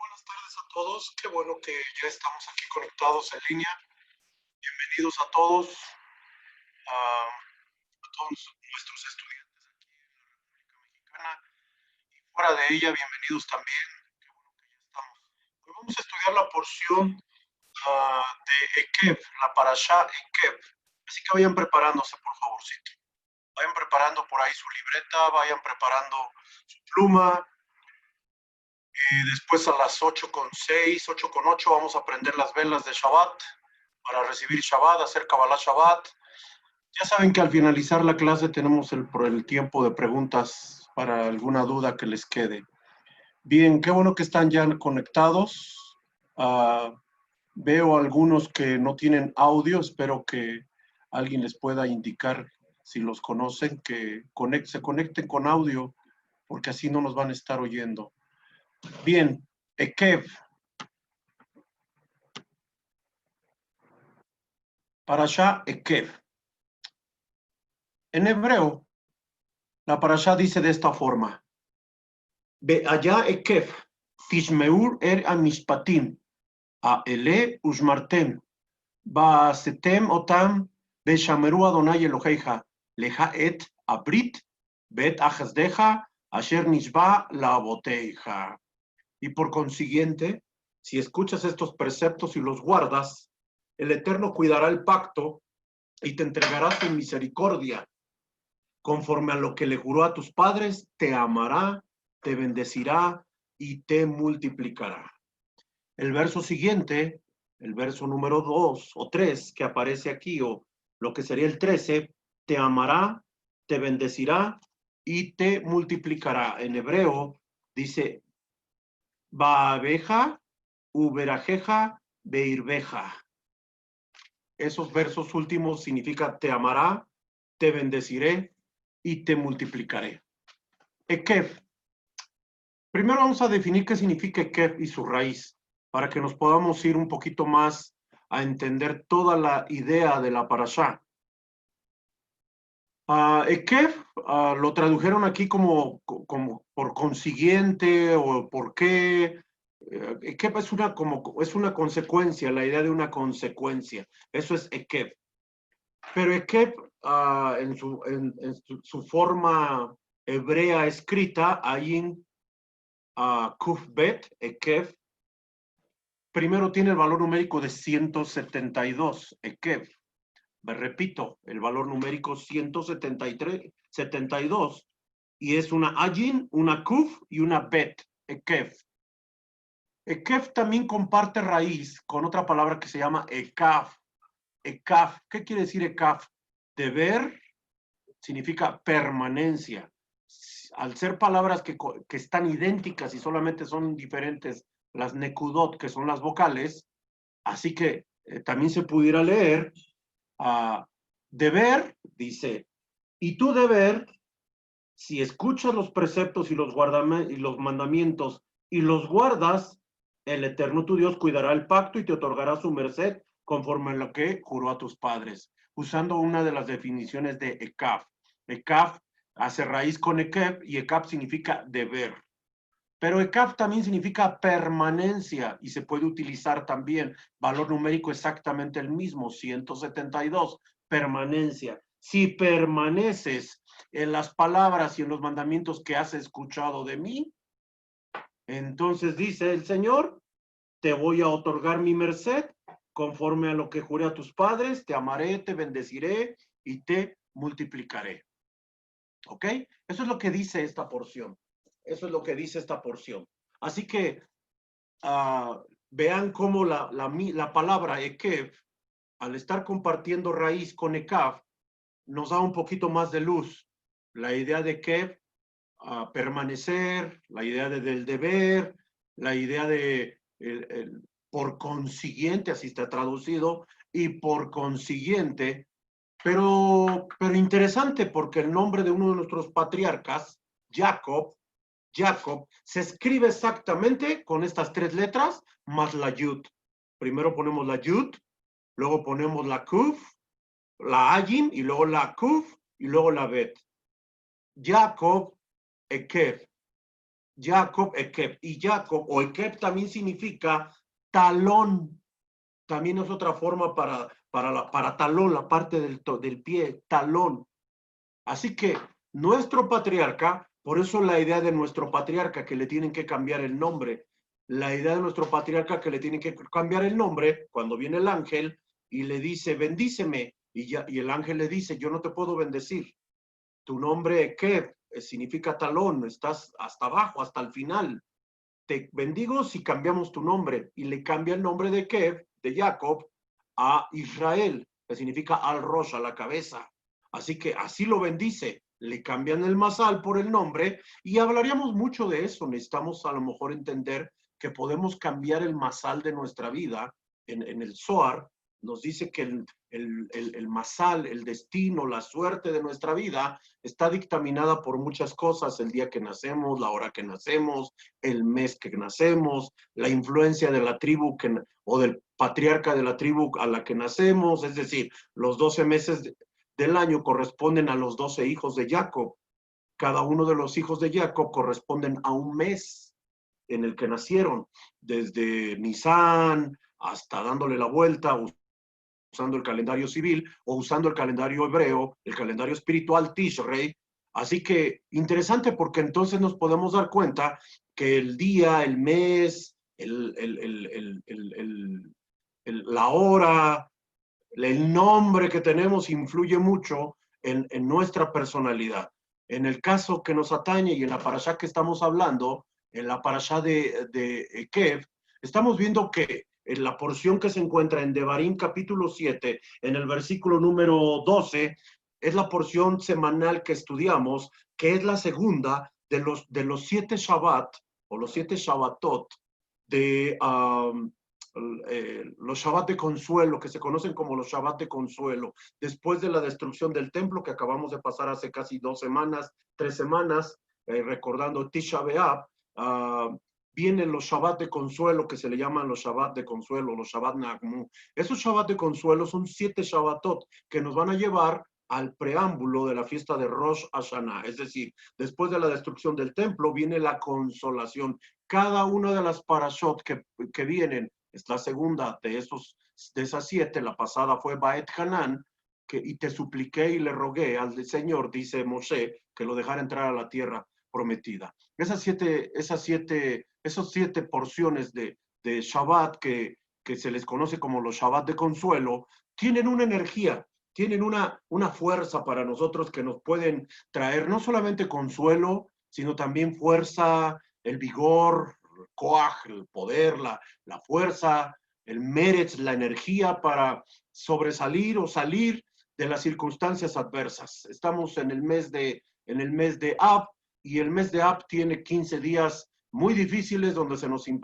buenas tardes a todos. Qué bueno que ya estamos aquí conectados en línea. Bienvenidos a todos, a todos nuestros estudiantes aquí en la República Mexicana y fuera de ella, bienvenidos también. Qué bueno que ya estamos. Hoy vamos a estudiar la porción de Ekev, la parashá Ekev. Así que vayan preparándose, por favorcito. Vayan preparando por ahí su libreta, vayan preparando su pluma. Después a las 8:06, 8:08 vamos a prender las velas de Shabbat para recibir Shabbat, hacer Kabbalah Shabbat. Ya saben que al finalizar la clase tenemos el tiempo de preguntas para alguna duda que les quede. Bien, qué bueno que están ya conectados. Veo algunos que no tienen audio, espero que alguien les pueda indicar si los conocen, que se conecten con audio, porque así no nos van a estar oyendo. Bien, Ekev. Parashá Ekev. En hebreo, la parashá dice de esta forma: Be'aya Ekev, tishmeur amishpatim, ha'ele ushmartem, ba'asetem otam, be'shameru Adonai Eloheja, leja et abrit, bet achazdeja, asher nishba la'avoteja. Y por consiguiente, si escuchas estos preceptos y los guardas, el Eterno cuidará el pacto y te entregará su misericordia. Conforme a lo que le juró a tus padres, te amará, te bendecirá y te multiplicará. El verso siguiente, el verso número 2 o 3 que aparece aquí, o lo que sería el 13, te amará, te bendecirá y te multiplicará. En hebreo dice, Ba'abeja, Uberajeja, Beirbeja. Esos versos últimos significa te amará, te bendeciré y te multiplicaré. Ekev. Primero vamos a definir qué significa Ekev y su raíz, para que nos podamos ir un poquito más a entender toda la idea de la parashá. Ekev lo tradujeron aquí como por consiguiente o por qué. Ekev es una consecuencia, la idea de una consecuencia. Eso es Ekev. Pero Ekev, en su forma hebrea escrita, Ayin Kufbet, Ekev, primero tiene el valor numérico de 172, Ekev. Me repito, el valor numérico 172, y es una Ayin, una Kuf y una Bet, Ekev. Ekev también comparte raíz con otra palabra que se llama Ekaf. Ekaf, ¿qué quiere decir Ekaf? Deber significa permanencia. Al ser palabras que están idénticas y solamente son diferentes las nekudot, que son las vocales, así que también se pudiera leer deber, dice, y tu deber, si escuchas los preceptos y los mandamientos y los guardas, el Eterno tu Dios cuidará el pacto y te otorgará su merced conforme a lo que juró a tus padres, usando una de las definiciones de Ekaf. Ekaf hace raíz con Ekev y Ekaf significa deber. Pero Ekaf también significa permanencia y se puede utilizar también valor numérico exactamente el mismo, 172, permanencia. Si permaneces en las palabras y en los mandamientos que has escuchado de mí, entonces dice el Señor, te voy a otorgar mi merced conforme a lo que juré a tus padres, te amaré, te bendeciré y te multiplicaré. ¿Ok? Eso es lo que dice esta porción. Eso es lo que dice esta porción. Así que vean cómo la palabra Ekev, al estar compartiendo raíz con Ekav, nos da un poquito más de luz. La idea de Ekev, permanecer, la idea del deber, la idea de por consiguiente, así está traducido, y por consiguiente, pero interesante porque el nombre de uno de nuestros patriarcas, Jacob, se escribe exactamente con estas tres letras más la Yud. Primero ponemos la Yud, luego ponemos la Kuf, la Ayin, y luego la Kuf, y luego la Bet. Jacob, Ekev. Jacob, Ekeb. Y Jacob o Ekeb también significa talón. También es otra forma para talón, la parte del pie, talón. Así que nuestro patriarca, por eso la idea de nuestro patriarca que le tienen que cambiar el nombre, la idea de nuestro patriarca que le tienen que cambiar el nombre, cuando viene el ángel y le dice, bendíceme, y el ángel le dice, yo no te puedo bendecir. Tu nombre, ¿qué? Significa talón, estás hasta abajo, hasta el final. Te bendigo si cambiamos tu nombre. Y le cambia el nombre de Kev, de Jacob, a Israel, que significa al rosh, a la cabeza. Así que así lo bendice. Le cambian el masal por el nombre y hablaríamos mucho de eso. Necesitamos a lo mejor entender que podemos cambiar el masal de nuestra vida en el Zohar. Nos dice que el masal, el destino, la suerte de nuestra vida está dictaminada por muchas cosas, el día que nacemos, la hora que nacemos, el mes que nacemos, la influencia de la tribu o del patriarca de la tribu a la que nacemos, es decir, los 12 meses del año corresponden a los 12 hijos de Jacob. Cada uno de los hijos de Jacob corresponden a un mes en el que nacieron, desde Nisan hasta dándole la vuelta, usando el calendario civil o usando el calendario hebreo, el calendario espiritual Tishrei. Así que interesante porque entonces nos podemos dar cuenta que el día, el mes, la hora, el nombre que tenemos influye mucho en nuestra personalidad. En el caso que nos atañe y en la parashá que estamos hablando, en la parashá de Kev, estamos viendo que en la porción que se encuentra en Devarim capítulo 7, en el versículo número 12, es la porción semanal que estudiamos, que es la segunda de los 7 Shabbat o los 7 Shabbatot de los Shabbat de consuelo, que se conocen como los Shabbat de consuelo, después de la destrucción del templo que acabamos de pasar hace casi 2 semanas, 3 semanas, recordando Tisha B'Av, vienen los Shabbat de consuelo que se le llaman los Shabbat de consuelo, los Shabbat Nagmu. Esos Shabbat de consuelo son 7 Shabbatot que nos van a llevar al preámbulo de la fiesta de Rosh Hashanah, es decir, después de la destrucción del templo viene la consolación. Cada una de las parashot que vienen, es la segunda de esas 7, la pasada fue Baet Hanan, y te supliqué y le rogué al Señor, dice Moshe, que lo dejara entrar a la tierra prometida. Esos 7 porciones de Shabbat que se les conoce como los Shabbat de consuelo, tienen una energía, tienen una fuerza para nosotros que nos pueden traer no solamente consuelo, sino también fuerza, el vigor, el coaj, el poder, la fuerza, el meretz, la energía para sobresalir o salir de las circunstancias adversas. Estamos en el mes de Ab, y el mes de Ab tiene 15 días muy difíciles donde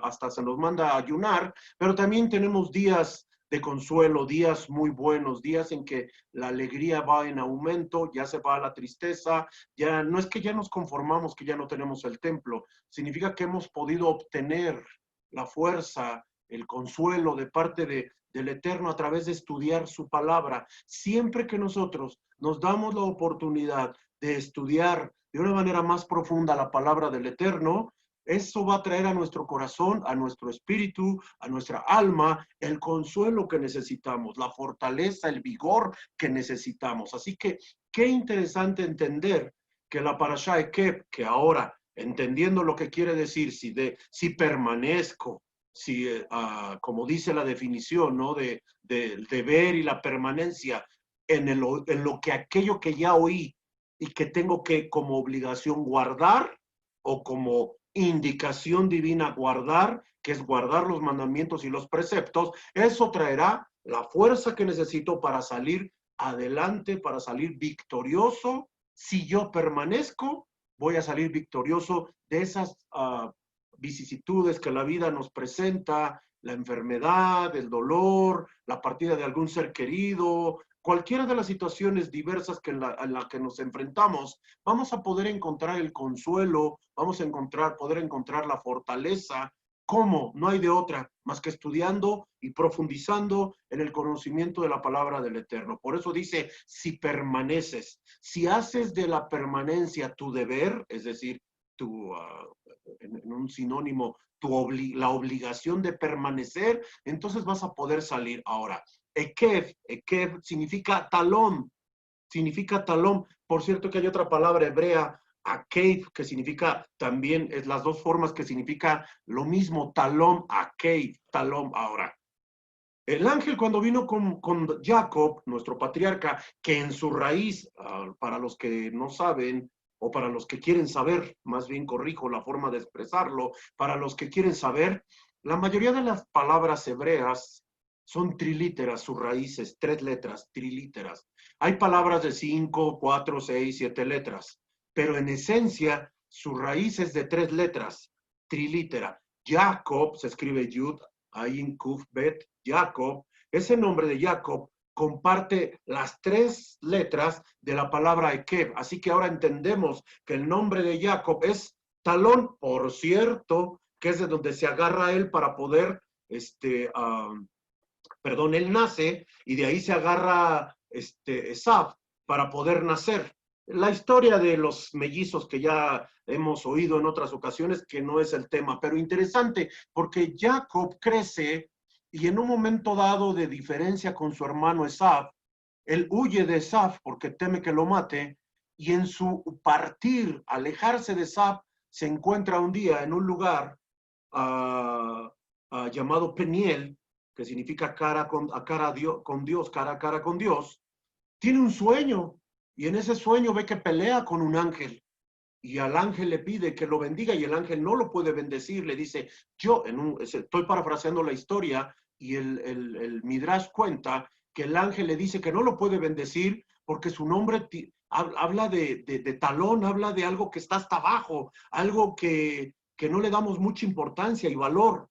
hasta se nos manda a ayunar, pero también tenemos días de consuelo, días muy buenos, días en que la alegría va en aumento, ya se va la tristeza, ya no es que ya nos conformamos que ya no tenemos el templo, significa que hemos podido obtener la fuerza, el consuelo de parte del Eterno a través de estudiar su palabra. Siempre que nosotros nos damos la oportunidad de estudiar de una manera más profunda la palabra del Eterno, eso va a traer a nuestro corazón, a nuestro espíritu, a nuestra alma, el consuelo que necesitamos, la fortaleza, el vigor que necesitamos. Así que qué interesante entender que la parashá Ekeb, que ahora, entendiendo lo que quiere decir, si permanezco, como dice la definición, ¿no? Del deber y la permanencia en lo que aquello que ya oí y que tengo que como obligación guardar o como indicación divina guardar, que es guardar los mandamientos y los preceptos, eso traerá la fuerza que necesito para salir adelante, para salir victorioso. Si yo permanezco, voy a salir victorioso de esas vicisitudes que la vida nos presenta, la enfermedad, el dolor, la partida de algún ser querido, cualquiera de las situaciones diversas en la que nos enfrentamos, vamos a poder encontrar el consuelo, vamos a poder encontrar la fortaleza. ¿Cómo? No hay de otra, más que estudiando y profundizando en el conocimiento de la palabra del Eterno. Por eso dice, si permaneces, si haces de la permanencia tu deber, es decir, en un sinónimo, la obligación de permanecer, entonces vas a poder salir. Ahora, Ekev significa talón, significa talón. Por cierto que hay otra palabra hebrea, Akev, que significa también, es las dos formas que significa lo mismo, talón, Akev, talón. Ahora, el ángel cuando vino con Jacob, nuestro patriarca, que en su raíz, para los que no saben, o para los que quieren saber, más bien corrijo la forma de expresarlo, para los que quieren saber, la mayoría de las palabras hebreas son trilíteras, sus raíces, 3 letras, trilíteras. Hay palabras de 5, 4, 6, 7 letras, pero en esencia su raíz es de 3 letras, trilítera. Jacob se escribe Yud, Ain, Kuf, Bet, Jacob. Ese nombre de Jacob comparte las 3 letras de la palabra Ekev. Así que ahora entendemos que el nombre de Jacob es talón, por cierto, que es de donde se agarra él para poder, él nace y de ahí se agarra Esaf para poder nacer. La historia de los mellizos que ya hemos oído en otras ocasiones, que no es el tema, pero interesante, porque Jacob crece y en un momento dado de diferencia con su hermano Esaf, él huye de Esaf porque teme que lo mate, y en su partir, alejarse de Esaf, se encuentra un día en un lugar llamado Peniel, que significa cara con Dios, cara a cara con Dios. Tiene un sueño, y en ese sueño ve que pelea con un ángel, y al ángel le pide que lo bendiga, y el ángel no lo puede bendecir, le dice, estoy parafraseando la historia, y el Midrash cuenta que el ángel le dice que no lo puede bendecir porque su nombre habla de talón, habla de algo que está hasta abajo, algo que no le damos mucha importancia y valor.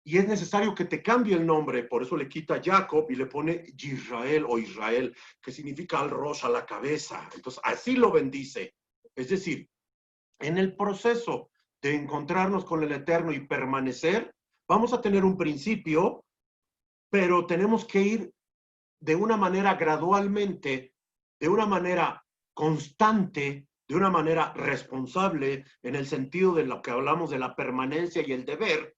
Y es necesario que te cambie el nombre, por eso le quita Jacob y le pone Israel o Israel, que significa al rosh, a la cabeza. Entonces, así lo bendice. Es decir, en el proceso de encontrarnos con el Eterno y permanecer, vamos a tener un principio, pero tenemos que ir de una manera gradualmente, de una manera constante, de una manera responsable, en el sentido de lo que hablamos de la permanencia y el deber.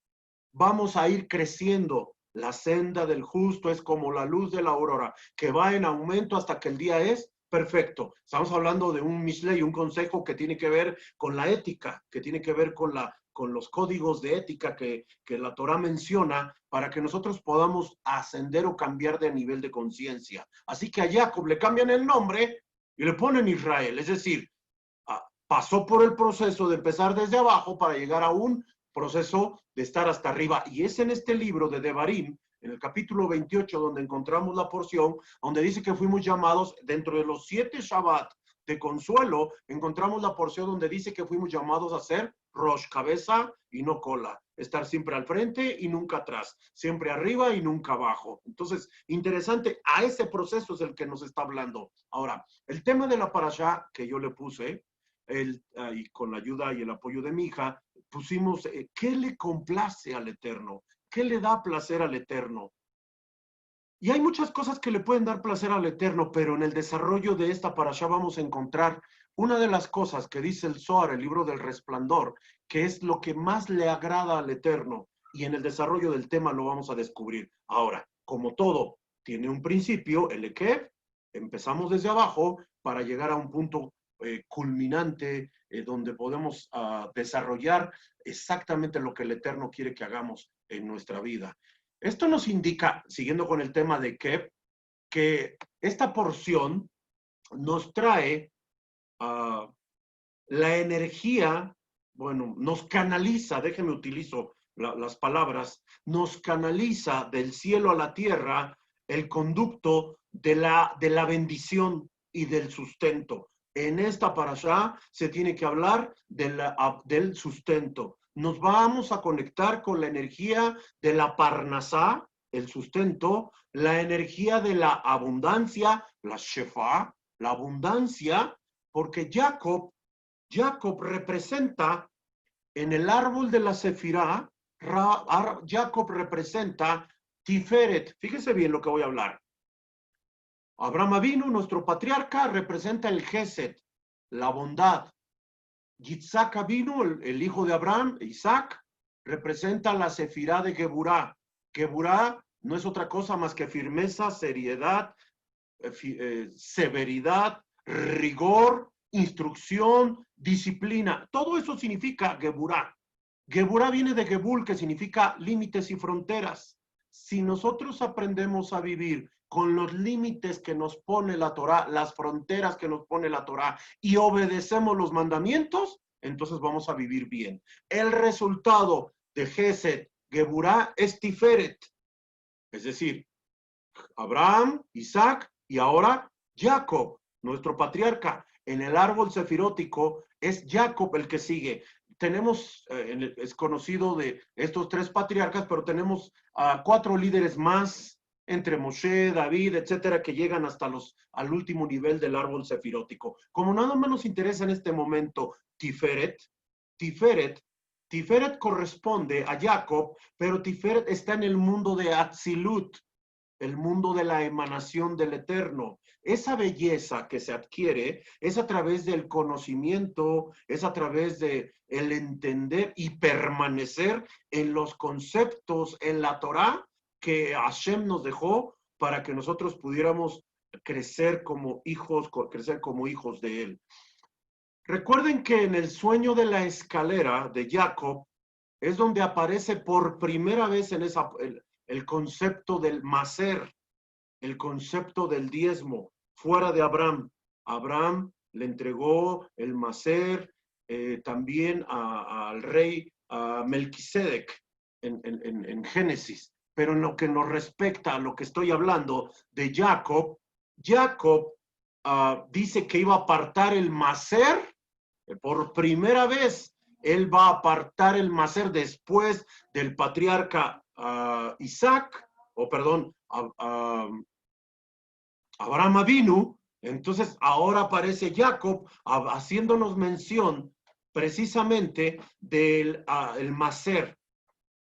Vamos a ir creciendo. La senda del justo es como la luz de la aurora, que va en aumento hasta que el día es perfecto. Estamos hablando de un Mishlei, un consejo que tiene que ver con la ética, que tiene que ver con los códigos de ética que la Torah menciona para que nosotros podamos ascender o cambiar de nivel de conciencia. Así que a Jacob le cambian el nombre y le ponen Israel, es decir, pasó por el proceso de empezar desde abajo para llegar a un proceso de estar hasta arriba. Y es en este libro de Devarim, en el capítulo 28, donde encontramos la porción, donde dice que fuimos llamados, dentro de los 7 Shabbat de consuelo, encontramos la porción donde dice que fuimos llamados a ser Rosh, cabeza y no cola. Estar siempre al frente y nunca atrás. Siempre arriba y nunca abajo. Entonces, interesante, a ese proceso es el que nos está hablando. Ahora, el tema de la parashá que yo le puse, y con la ayuda y el apoyo de mi hija, pusimos qué le complace al Eterno, qué le da placer al Eterno. Y hay muchas cosas que le pueden dar placer al Eterno, pero en el desarrollo de esta parashá vamos a encontrar una de las cosas que dice el Zohar, el libro del Resplandor, que es lo que más le agrada al Eterno, y en el desarrollo del tema lo vamos a descubrir. Ahora, como todo tiene un principio, el Ekev, empezamos desde abajo para llegar a un punto culminante donde podemos desarrollar exactamente lo que el Eterno quiere que hagamos en nuestra vida. Esto nos indica, siguiendo con el tema de Kev, que esta porción nos trae la energía, bueno, nos canaliza, déjenme utilizo las palabras, nos canaliza del cielo a la tierra el conducto de la bendición y del sustento. En esta parashá se tiene que hablar del sustento. Nos vamos a conectar con la energía de la parnasá, el sustento, la energía de la abundancia, la shefa, la abundancia, porque Jacob representa en el árbol de la Sefirá, Jacob representa Tiferet. Fíjese bien lo que voy a hablar. Abraham Avinu, nuestro patriarca, representa el Gesed, la bondad. Yitzhak vino, el hijo de Abraham, Isaac, representa la sefirá de Geburá. Geburá no es otra cosa más que firmeza, seriedad, severidad, rigor, instrucción, disciplina. Todo eso significa Geburá. Geburá viene de Gebul, que significa límites y fronteras. Si nosotros aprendemos a vivir con los límites que nos pone la Torá, las fronteras que nos pone la Torá, y obedecemos los mandamientos, entonces vamos a vivir bien. El resultado de Gesed, Geburá, es Tiferet. Es decir, Abraham, Isaac y ahora Jacob, nuestro patriarca. En el árbol sefirótico es Jacob el que sigue. Tenemos, es conocido de estos tres patriarcas, pero tenemos 4 líderes más entre Moshe, David, etcétera, que llegan hasta al último nivel del árbol sefirótico. Como nada más nos interesa en este momento Tiferet, Tiferet corresponde a Jacob, pero Tiferet está en el mundo de Atzilut, el mundo de la emanación del Eterno. Esa belleza que se adquiere es a través del conocimiento, es a través de el entender y permanecer en los conceptos, en la Torá que Hashem nos dejó para que nosotros pudiéramos crecer como hijos de Él. Recuerden que en el sueño de la escalera de Jacob es donde aparece por primera vez en el concepto del maser, el concepto del diezmo, fuera de Abraham. Abraham le entregó el maser también al rey Melquisedec en Génesis. Pero en lo que nos respecta a lo que estoy hablando de Jacob, Jacob dice que iba a apartar el maser por primera vez. Él va a apartar el maser después del patriarca Isaac, Abraham Avinu. Entonces ahora aparece Jacob haciéndonos mención precisamente del el maser.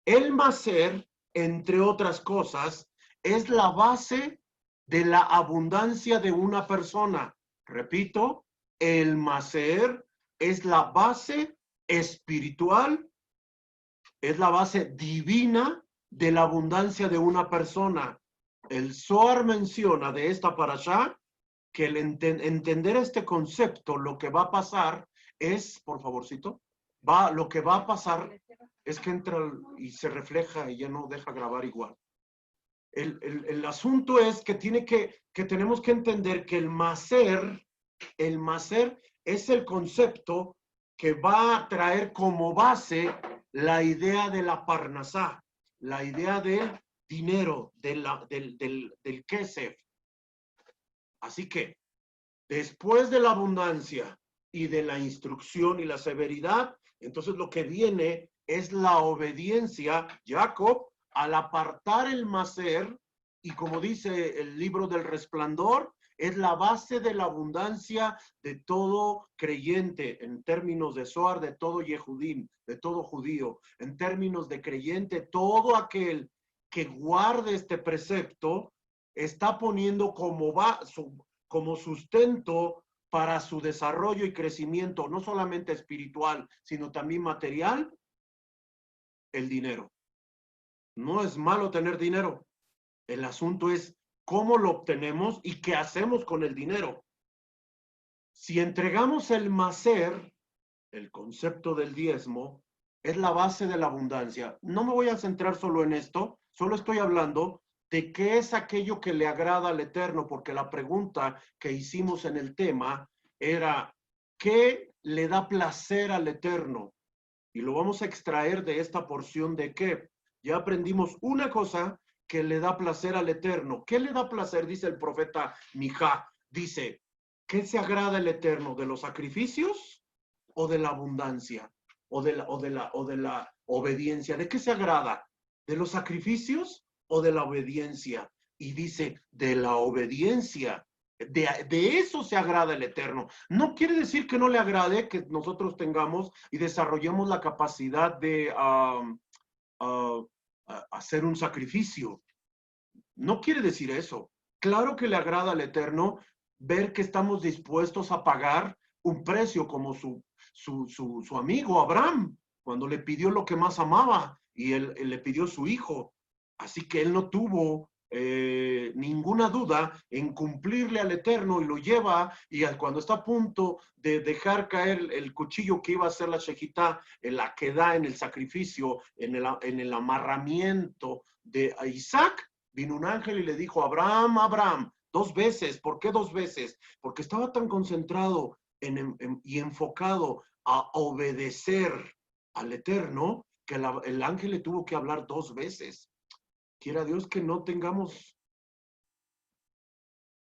El maser, entre otras cosas, es la base de la abundancia de una persona. Repito, el maser es la base espiritual, es la base divina de la abundancia de una persona. El Zohar menciona de esta parashá que el entender este concepto, lo que va a pasar es, por favorcito, lo que va a pasar es que entra y se refleja y ya no deja grabar igual. El asunto es que tenemos que entender que el maser es el concepto que va a traer como base la idea de la parnasá, la idea del dinero, del kesef. Así que, después de la abundancia y de la instrucción y la severidad, entonces lo que viene es la obediencia, Jacob, al apartar el maser, y como dice el libro del Resplandor, es la base de la abundancia de todo creyente, en términos de Zohar, de todo Yehudim, de todo judío, en términos de creyente, todo aquel que guarde este precepto está poniendo como sustento para su desarrollo y crecimiento, no solamente espiritual, sino también material, el dinero. No es malo tener dinero. El asunto es cómo lo obtenemos y qué hacemos con el dinero. Si entregamos el maser, el concepto del diezmo, es la base de la abundancia. No me voy a centrar solo en esto, solo estoy hablando de qué es aquello que le agrada al Eterno, porque la pregunta que hicimos en el tema era, ¿qué le da placer al Eterno? Y lo vamos a extraer de esta porción de qué. Ya aprendimos una cosa que le da placer al Eterno. ¿Qué le da placer? Dice el profeta Mijá. Dice, ¿qué se agrada al Eterno? ¿De los sacrificios o de la abundancia? ¿O de la obediencia? ¿De qué se agrada? ¿De los sacrificios o de la obediencia? Y dice, de la obediencia. De eso se agrada el Eterno. No quiere decir que no le agrade que nosotros tengamos y desarrollemos la capacidad de hacer un sacrificio. No quiere decir eso. Claro que le agrada al Eterno ver que estamos dispuestos a pagar un precio como su amigo Abraham, cuando le pidió lo que más amaba, y él le pidió su hijo. Así que él no tuvo ninguna duda en cumplirle al Eterno, y lo lleva, y cuando está a punto de dejar caer el cuchillo que iba a hacer la shejitá, en la que da en el sacrificio, en el amarramiento de Isaac, vino un ángel y le dijo: Abraham, Abraham, 2 veces. ¿Por qué 2 veces? Porque estaba tan concentrado y enfocado a obedecer al Eterno, que el ángel le tuvo que hablar 2 veces. Quiera Dios que no tengamos,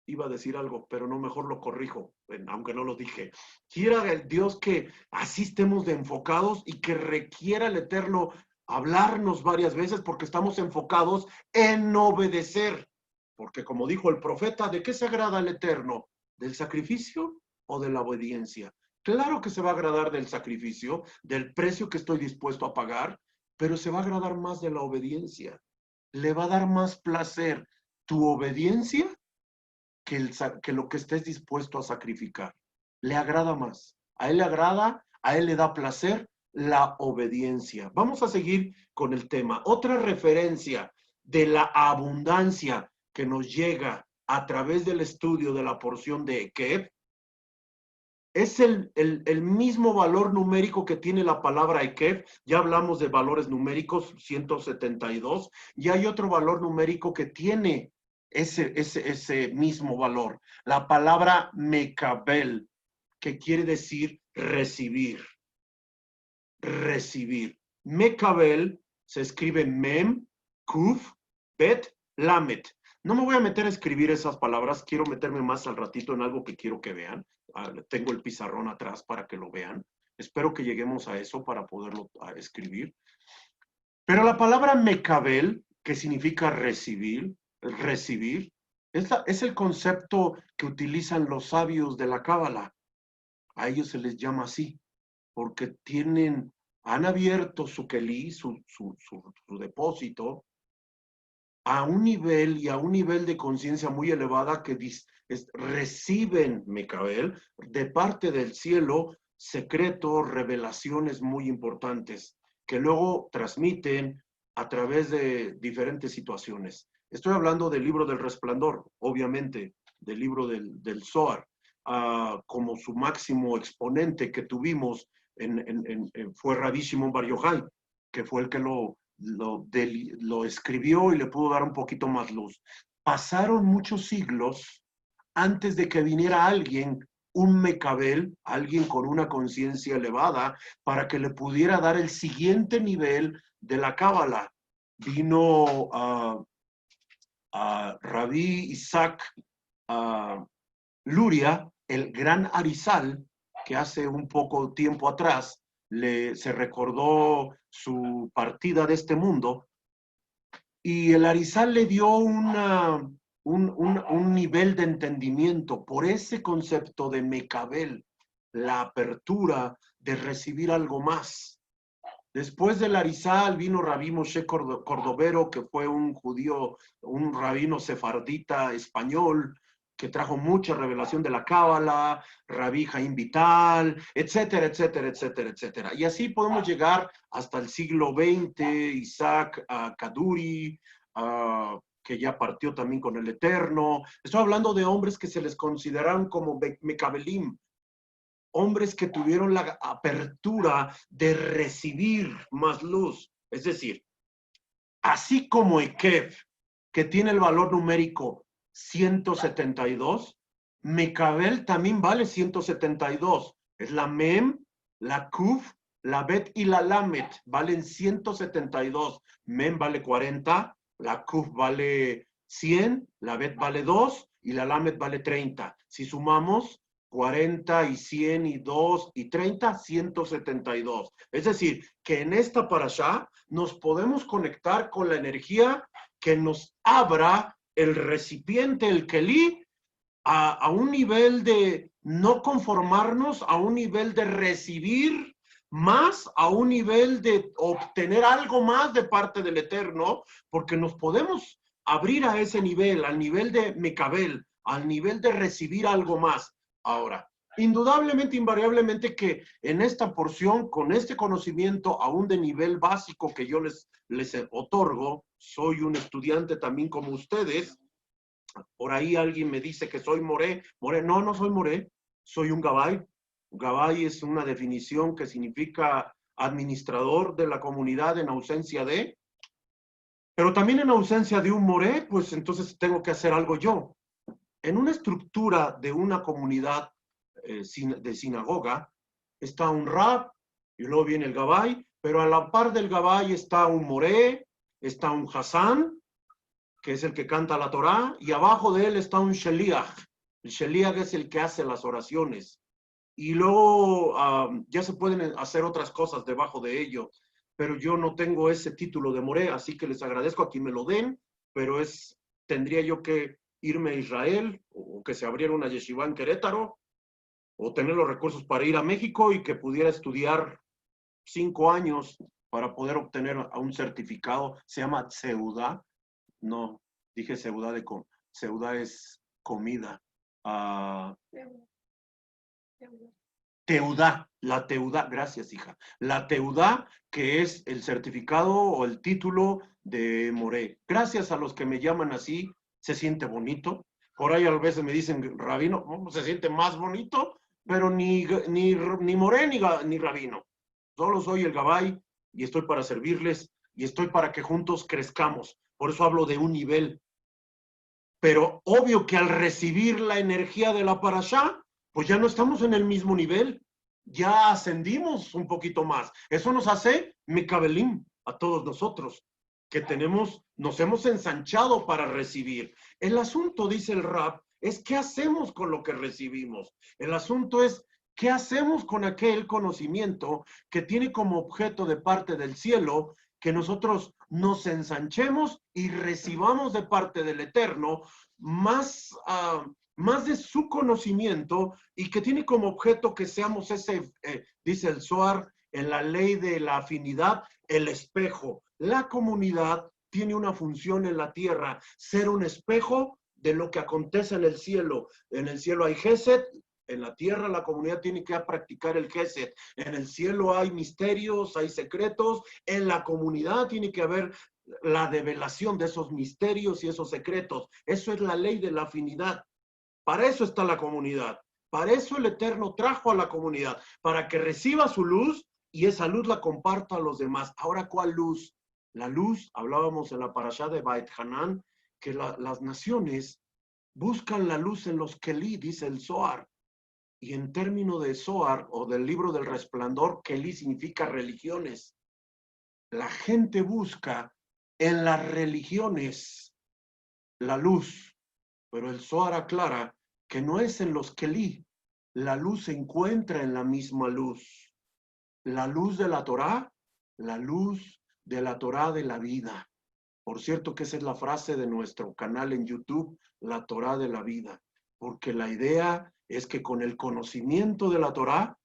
iba a decir algo, pero no, mejor lo corrijo, aunque no lo dije. Quiera Dios que así estemos de enfocados, y que requiera el Eterno hablarnos varias veces, porque estamos enfocados en obedecer. Porque como dijo el profeta, ¿de qué se agrada el Eterno? ¿Del sacrificio o de la obediencia? Claro que se va a agradar del sacrificio, del precio que estoy dispuesto a pagar, pero se va a agradar más de la obediencia. Le va a dar más placer tu obediencia que lo que estés dispuesto a sacrificar. Le agrada más. A él le agrada, a él le da placer la obediencia. Vamos a seguir con el tema. Otra referencia de la abundancia que nos llega a través del estudio de la porción de Ekev es el mismo valor numérico que tiene la palabra Ekev. Ya hablamos de valores numéricos, 172, y hay otro valor numérico que tiene ese mismo valor. La palabra Mekabel, que quiere decir recibir. Recibir. Mekabel se escribe Mem, Kuf, Bet, Lamet. No me voy a meter a escribir esas palabras, quiero meterme más al ratito en algo que quiero que vean. Tengo el pizarrón atrás para que lo vean. Espero que lleguemos a eso para poderlo escribir. Pero la palabra Mekabel, que significa recibir, es el concepto que utilizan los sabios de la Cábala. A ellos se les llama así, porque han abierto su kelí, su depósito, a un nivel y a un nivel de conciencia muy elevada, que reciben, Mekabel, de parte del cielo, secretos, revelaciones muy importantes, que luego transmiten a través de diferentes situaciones. Estoy hablando del libro del Resplandor, obviamente, del libro del Zohar, como su máximo exponente que tuvimos fue Rabbi Shimon Bar Yochai, que fue el que lo escribió y le pudo dar un poquito más luz. Pasaron muchos siglos antes de que viniera un Mekabel, alguien con una conciencia elevada, para que le pudiera dar el siguiente nivel de la Cábala. Vino a Rabbi Isaac Luria, el gran Arizal, que hace un poco tiempo atrás se recordó su partida de este mundo, y el Arizal le dio un nivel de entendimiento por ese concepto de Mekabel, la apertura de recibir algo más. Después del Arizal vino Rabí Moshe Cordovero, que fue un judío, un rabino sefardita español, que trajo mucha revelación de la Cábala, Rabí Jaim Vital, etcétera, etcétera, etcétera, etcétera. Y así podemos llegar hasta el siglo XX, Isaac Kaduri, que ya partió también con el Eterno. Estoy hablando de hombres que se les consideraron como Mekabelim, hombres que tuvieron la apertura de recibir más luz. Es decir, así como Ekev, que tiene el valor numérico 172, Mekabel también vale 172. Es la Mem, la Kuf, la Bet y la Lamet. Valen 172. Mem vale 40, la Kuf vale 100, la Bet vale 2 y la Lamet vale 30. Si sumamos 40 y 100 y 2 y 30, 172. Es decir, que en esta parashá nos podemos conectar con la energía que nos abra el recipiente, el kelí, a un nivel de no conformarnos, a un nivel de recibir más, a un nivel de obtener algo más de parte del Eterno, porque nos podemos abrir a ese nivel, al nivel de Mekabel, al nivel de recibir algo más. Ahora, Indudablemente, invariablemente que en esta porción, con este conocimiento aún de nivel básico que yo les otorgo, soy un estudiante también como ustedes. Por ahí alguien me dice que soy moré. Moré, no, no soy moré, soy un gabay. Gabay es una definición que significa administrador de la comunidad en ausencia de, pero también en ausencia de un moré, pues entonces tengo que hacer algo yo. En una estructura de una comunidad de sinagoga está un rab y luego viene el gabay, pero a la par del gabay está un moré, está un hasán, que es el que canta la Torá, y abajo de él está un sheliach. El sheliach es el que hace las oraciones. Y luego ya se pueden hacer otras cosas debajo de ello, pero yo no tengo ese título de moré, así que les agradezco a quien me lo den, pero tendría yo que irme a Israel, o que se abriera una yeshiva en Querétaro, o tener los recursos para ir a México y que pudiera estudiar 5 años para poder obtener un certificado. Se llama Tseudá. No, dije Seudá Seudá es comida. Teudá, la Teudá, gracias hija. La Teudá, que es el certificado o el título de Moré. Gracias a los que me llaman así, se siente bonito. Por ahí a veces me dicen rabino, se siente más bonito, pero ni Moré ni rabino. Solo soy el gabay y estoy para servirles y estoy para que juntos crezcamos. Por eso hablo de un nivel. Pero obvio que al recibir la energía de la parashá, pues ya no estamos en el mismo nivel, ya ascendimos un poquito más. Eso nos hace mekabelim a todos nosotros, que nos hemos ensanchado para recibir. El asunto, dice el Rab, es qué hacemos con lo que recibimos. El asunto es qué hacemos con aquel conocimiento que tiene como objeto de parte del cielo que nosotros nos ensanchemos y recibamos de parte del Eterno más de su conocimiento y que tiene como objeto que seamos dice el Zohar, en la ley de la afinidad, el espejo. La comunidad tiene una función en la tierra, ser un espejo de lo que acontece en el cielo. En el cielo hay Gesed, en la tierra la comunidad tiene que practicar el Gesed. En el cielo hay misterios, hay secretos. En la comunidad tiene que haber la develación de esos misterios y esos secretos. Eso es la ley de la afinidad. Para eso está la comunidad. Para eso el Eterno trajo a la comunidad, para que reciba su luz y esa luz la comparta a los demás. Ahora, ¿cuál luz? La luz, hablábamos en la parashá de Beit Hanan, que las naciones buscan la luz en los Kelí, dice el Zohar. Y en término de Zohar o del libro del resplandor, Kelí significa religiones. La gente busca en las religiones la luz, pero el Zohar aclara que no es en los Kelí. La luz se encuentra en la misma luz. La luz de la Torá, la luz de la Torá de la vida. Por cierto que esa es la frase de nuestro canal en YouTube, la Torá de la vida. Porque la idea es que con el conocimiento de la Torá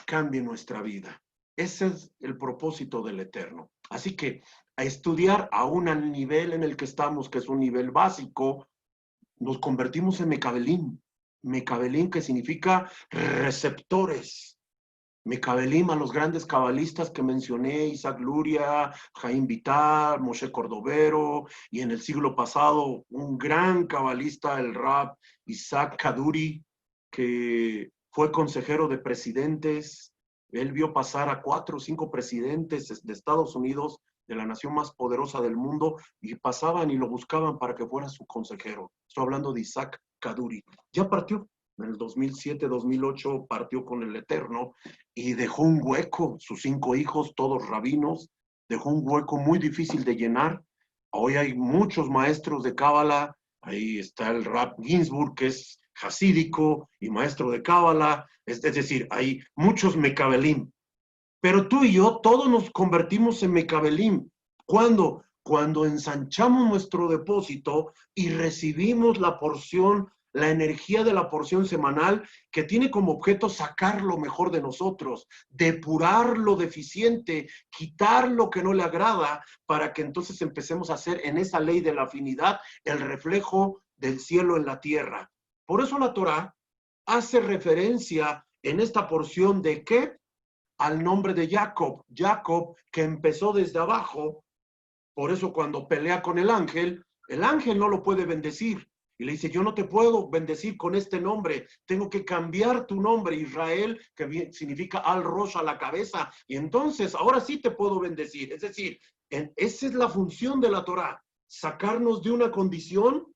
cambie nuestra vida. Ese es el propósito del Eterno. Así que a estudiar a un nivel en el que estamos, que es un nivel básico, nos convertimos en Mekabelim. Mekabelim, que significa receptores. Mekabelim, a los grandes cabalistas que mencioné, Isaac Luria, Jaime Vital, Moshe Cordovero, y en el siglo pasado un gran cabalista, el Rab Isaac Kaduri, que fue consejero de presidentes. Él vio pasar a 4 o 5 presidentes de Estados Unidos, de la nación más poderosa del mundo, y pasaban y lo buscaban para que fuera su consejero. Estoy hablando de Isaac Kaduri. Ya partió. En el 2007, 2008 partió con el Eterno y dejó un hueco, sus 5 hijos, todos rabinos, dejó un hueco muy difícil de llenar. Hoy hay muchos maestros de Cábala, ahí está el Rab Ginsburg, que es hasídico y maestro de Cábala, es decir, hay muchos Mekabelim. Pero tú y yo, todos nos convertimos en Mekabelim. ¿Cuándo? Cuando ensanchamos nuestro depósito y recibimos la porción, la energía de la porción semanal que tiene como objeto sacar lo mejor de nosotros, depurar lo deficiente, quitar lo que no le agrada, para que entonces empecemos a hacer en esa ley de la afinidad el reflejo del cielo en la tierra. Por eso la Torá hace referencia en esta porción de ¿qué? Al nombre de Jacob. Jacob, que empezó desde abajo. Por eso cuando pelea con el ángel no lo puede bendecir. Y le dice, yo no te puedo bendecir con este nombre, tengo que cambiar tu nombre, Israel, que significa al rosh, a la cabeza, y entonces ahora sí te puedo bendecir. Es decir, esa es la función de la Torá, sacarnos de una condición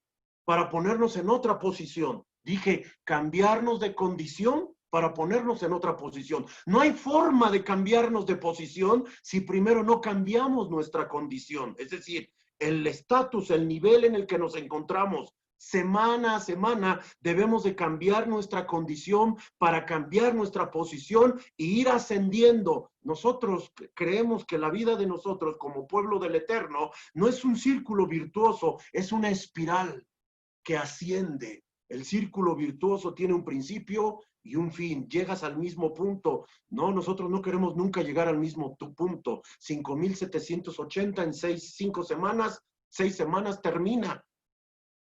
para ponernos en otra posición. Dije, cambiarnos de condición para ponernos en otra posición. No hay forma de cambiarnos de posición si primero no cambiamos nuestra condición. Es decir, el estatus, el nivel en el que nos encontramos, semana a semana debemos de cambiar nuestra condición para cambiar nuestra posición e ir ascendiendo. Nosotros creemos que la vida de nosotros como pueblo del Eterno no es un círculo virtuoso, es una espiral que asciende. El círculo virtuoso tiene un principio y un fin. Llegas al mismo punto. No, nosotros no queremos nunca llegar al mismo punto. 5,780 en 5 semanas, 6 semanas termina.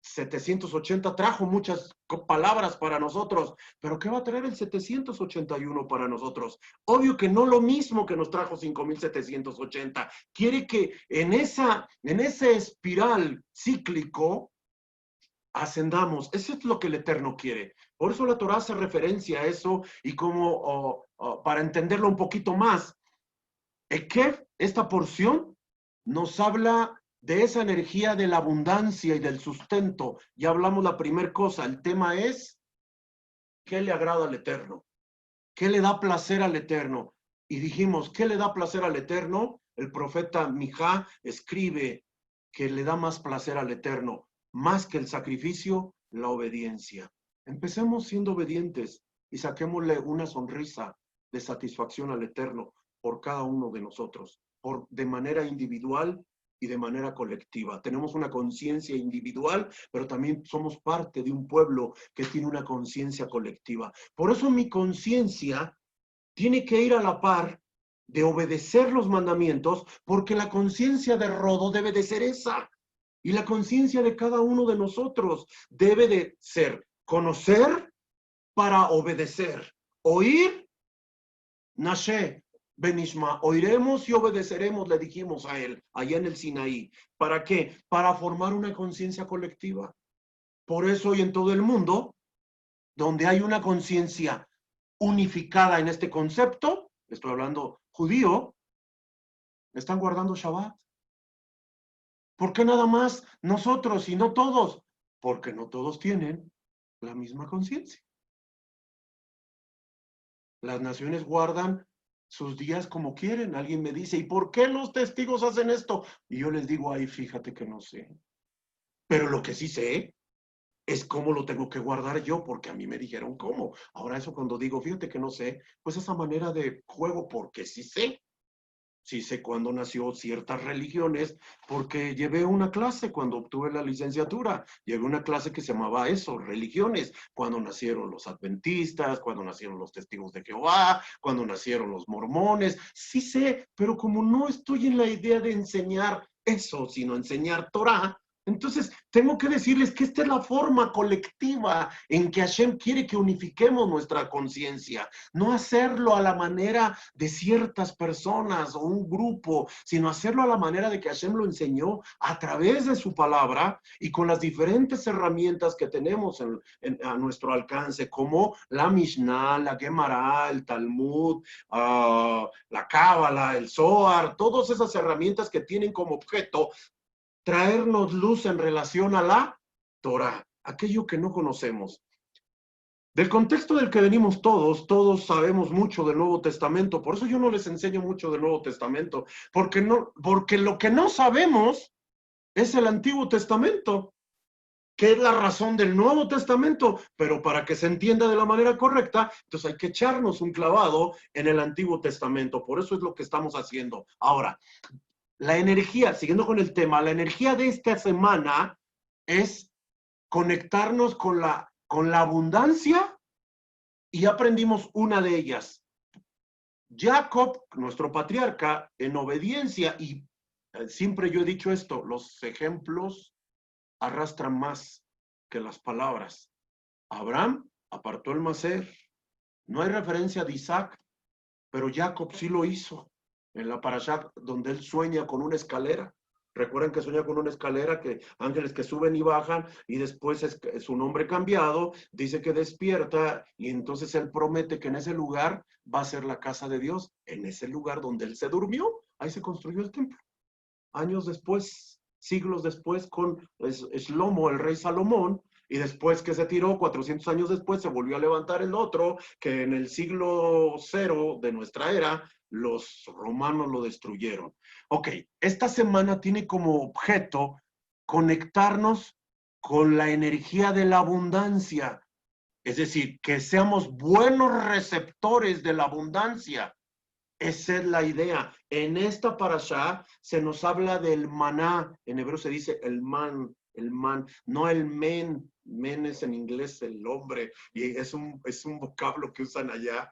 780 trajo muchas palabras para nosotros, pero ¿qué va a traer el 781 para nosotros? Obvio que no lo mismo que nos trajo 5,780. Quiere que en ese espiral cíclico ascendamos. Eso es lo que el Eterno quiere. Por eso la Torá hace referencia a eso y como para entenderlo un poquito más, Ekev, esta porción, nos habla de esa energía de la abundancia y del sustento. Ya hablamos la primera cosa, el tema es ¿qué le agrada al Eterno? ¿Qué le da placer al Eterno? Y dijimos, ¿qué le da placer al Eterno? El profeta Mijá escribe que le da más placer al Eterno, más que el sacrificio, la obediencia. Empecemos siendo obedientes y saquémosle una sonrisa de satisfacción al Eterno por cada uno de nosotros, de manera individual y de manera colectiva. Tenemos una conciencia individual, pero también somos parte de un pueblo que tiene una conciencia colectiva. Por eso mi conciencia tiene que ir a la par de obedecer los mandamientos, porque la conciencia de Rodo debe de ser esa. Y la conciencia de cada uno de nosotros debe de ser conocer para obedecer. Oír, Nashe, Benishma, oiremos y obedeceremos, le dijimos a él, allá en el Sinaí. ¿Para qué? Para formar una conciencia colectiva. Por eso hoy en todo el mundo, donde hay una conciencia unificada en este concepto, estoy hablando judío, están guardando Shabbat. ¿Por qué nada más nosotros y no todos? Porque no todos tienen la misma conciencia. Las naciones guardan sus días como quieren. Alguien me dice, ¿y por qué los testigos hacen esto? Y yo les digo, ay, fíjate que no sé. Pero lo que sí sé es cómo lo tengo que guardar yo, porque a mí me dijeron cómo. Ahora eso cuando digo, fíjate que no sé, pues esa manera de juego, porque sí sé. Sí sé cuándo nació ciertas religiones, porque llevé una clase cuando obtuve la licenciatura. Llevé una clase que se llamaba eso, religiones. Cuando nacieron los adventistas, cuando nacieron los testigos de Jehová, cuando nacieron los mormones. Sí sé, pero como no estoy en la idea de enseñar eso, sino enseñar Torah, entonces tengo que decirles que esta es la forma colectiva en que Hashem quiere que unifiquemos nuestra conciencia. No hacerlo a la manera de ciertas personas o un grupo, sino hacerlo a la manera de que Hashem lo enseñó a través de su palabra y con las diferentes herramientas que tenemos a nuestro alcance, como la Mishnah, la Gemara, el Talmud, la Cábala, el Zohar, todas esas herramientas que tienen como objeto traernos luz en relación a la Torah, aquello que no conocemos. Del contexto del que venimos todos sabemos mucho del Nuevo Testamento, por eso yo no les enseño mucho del Nuevo Testamento, porque lo que no sabemos es el Antiguo Testamento, que es la razón del Nuevo Testamento, pero para que se entienda de la manera correcta, entonces hay que echarnos un clavado en el Antiguo Testamento, por eso es lo que estamos haciendo. Ahora, la energía, siguiendo con el tema, la energía de esta semana es conectarnos con la abundancia y aprendimos una de ellas. Jacob, nuestro patriarca, en obediencia, y siempre yo he dicho esto, los ejemplos arrastran más que las palabras. Abraham apartó el macer. No hay referencia de Isaac, pero Jacob sí lo hizo. En la parashá donde él sueña con una escalera. Recuerden que sueña con una escalera, que ángeles que suben y bajan, y después es su nombre cambiado, dice que despierta, y entonces él promete que en ese lugar va a ser la casa de Dios. En ese lugar donde él se durmió, ahí se construyó el templo. Años después, siglos después, con Shlomo, el rey Salomón, y después que se tiró, 400 años después, se volvió a levantar el otro, que en el siglo 0 de nuestra era, los romanos lo destruyeron. Ok, esta semana tiene como objeto conectarnos con la energía de la abundancia, es decir, que seamos buenos receptores de la abundancia. Esa es la idea. En esta parashá se nos habla del maná. En hebreo se dice el man, no el men. Men es en inglés el hombre, y es un vocablo que usan allá.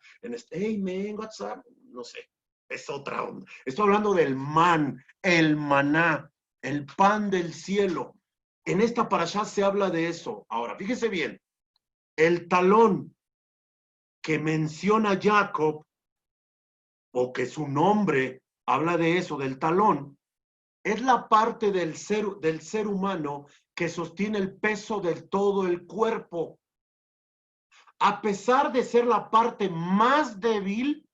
Hey, man, what's up? No sé, es otra onda. Estoy hablando del man, el maná, el pan del cielo. En esta parashá se habla de eso. Ahora, fíjese bien, el talón que menciona Jacob, o que su nombre habla de eso, del talón, es la parte del ser humano que sostiene el peso de todo el cuerpo. A pesar de ser la parte más débil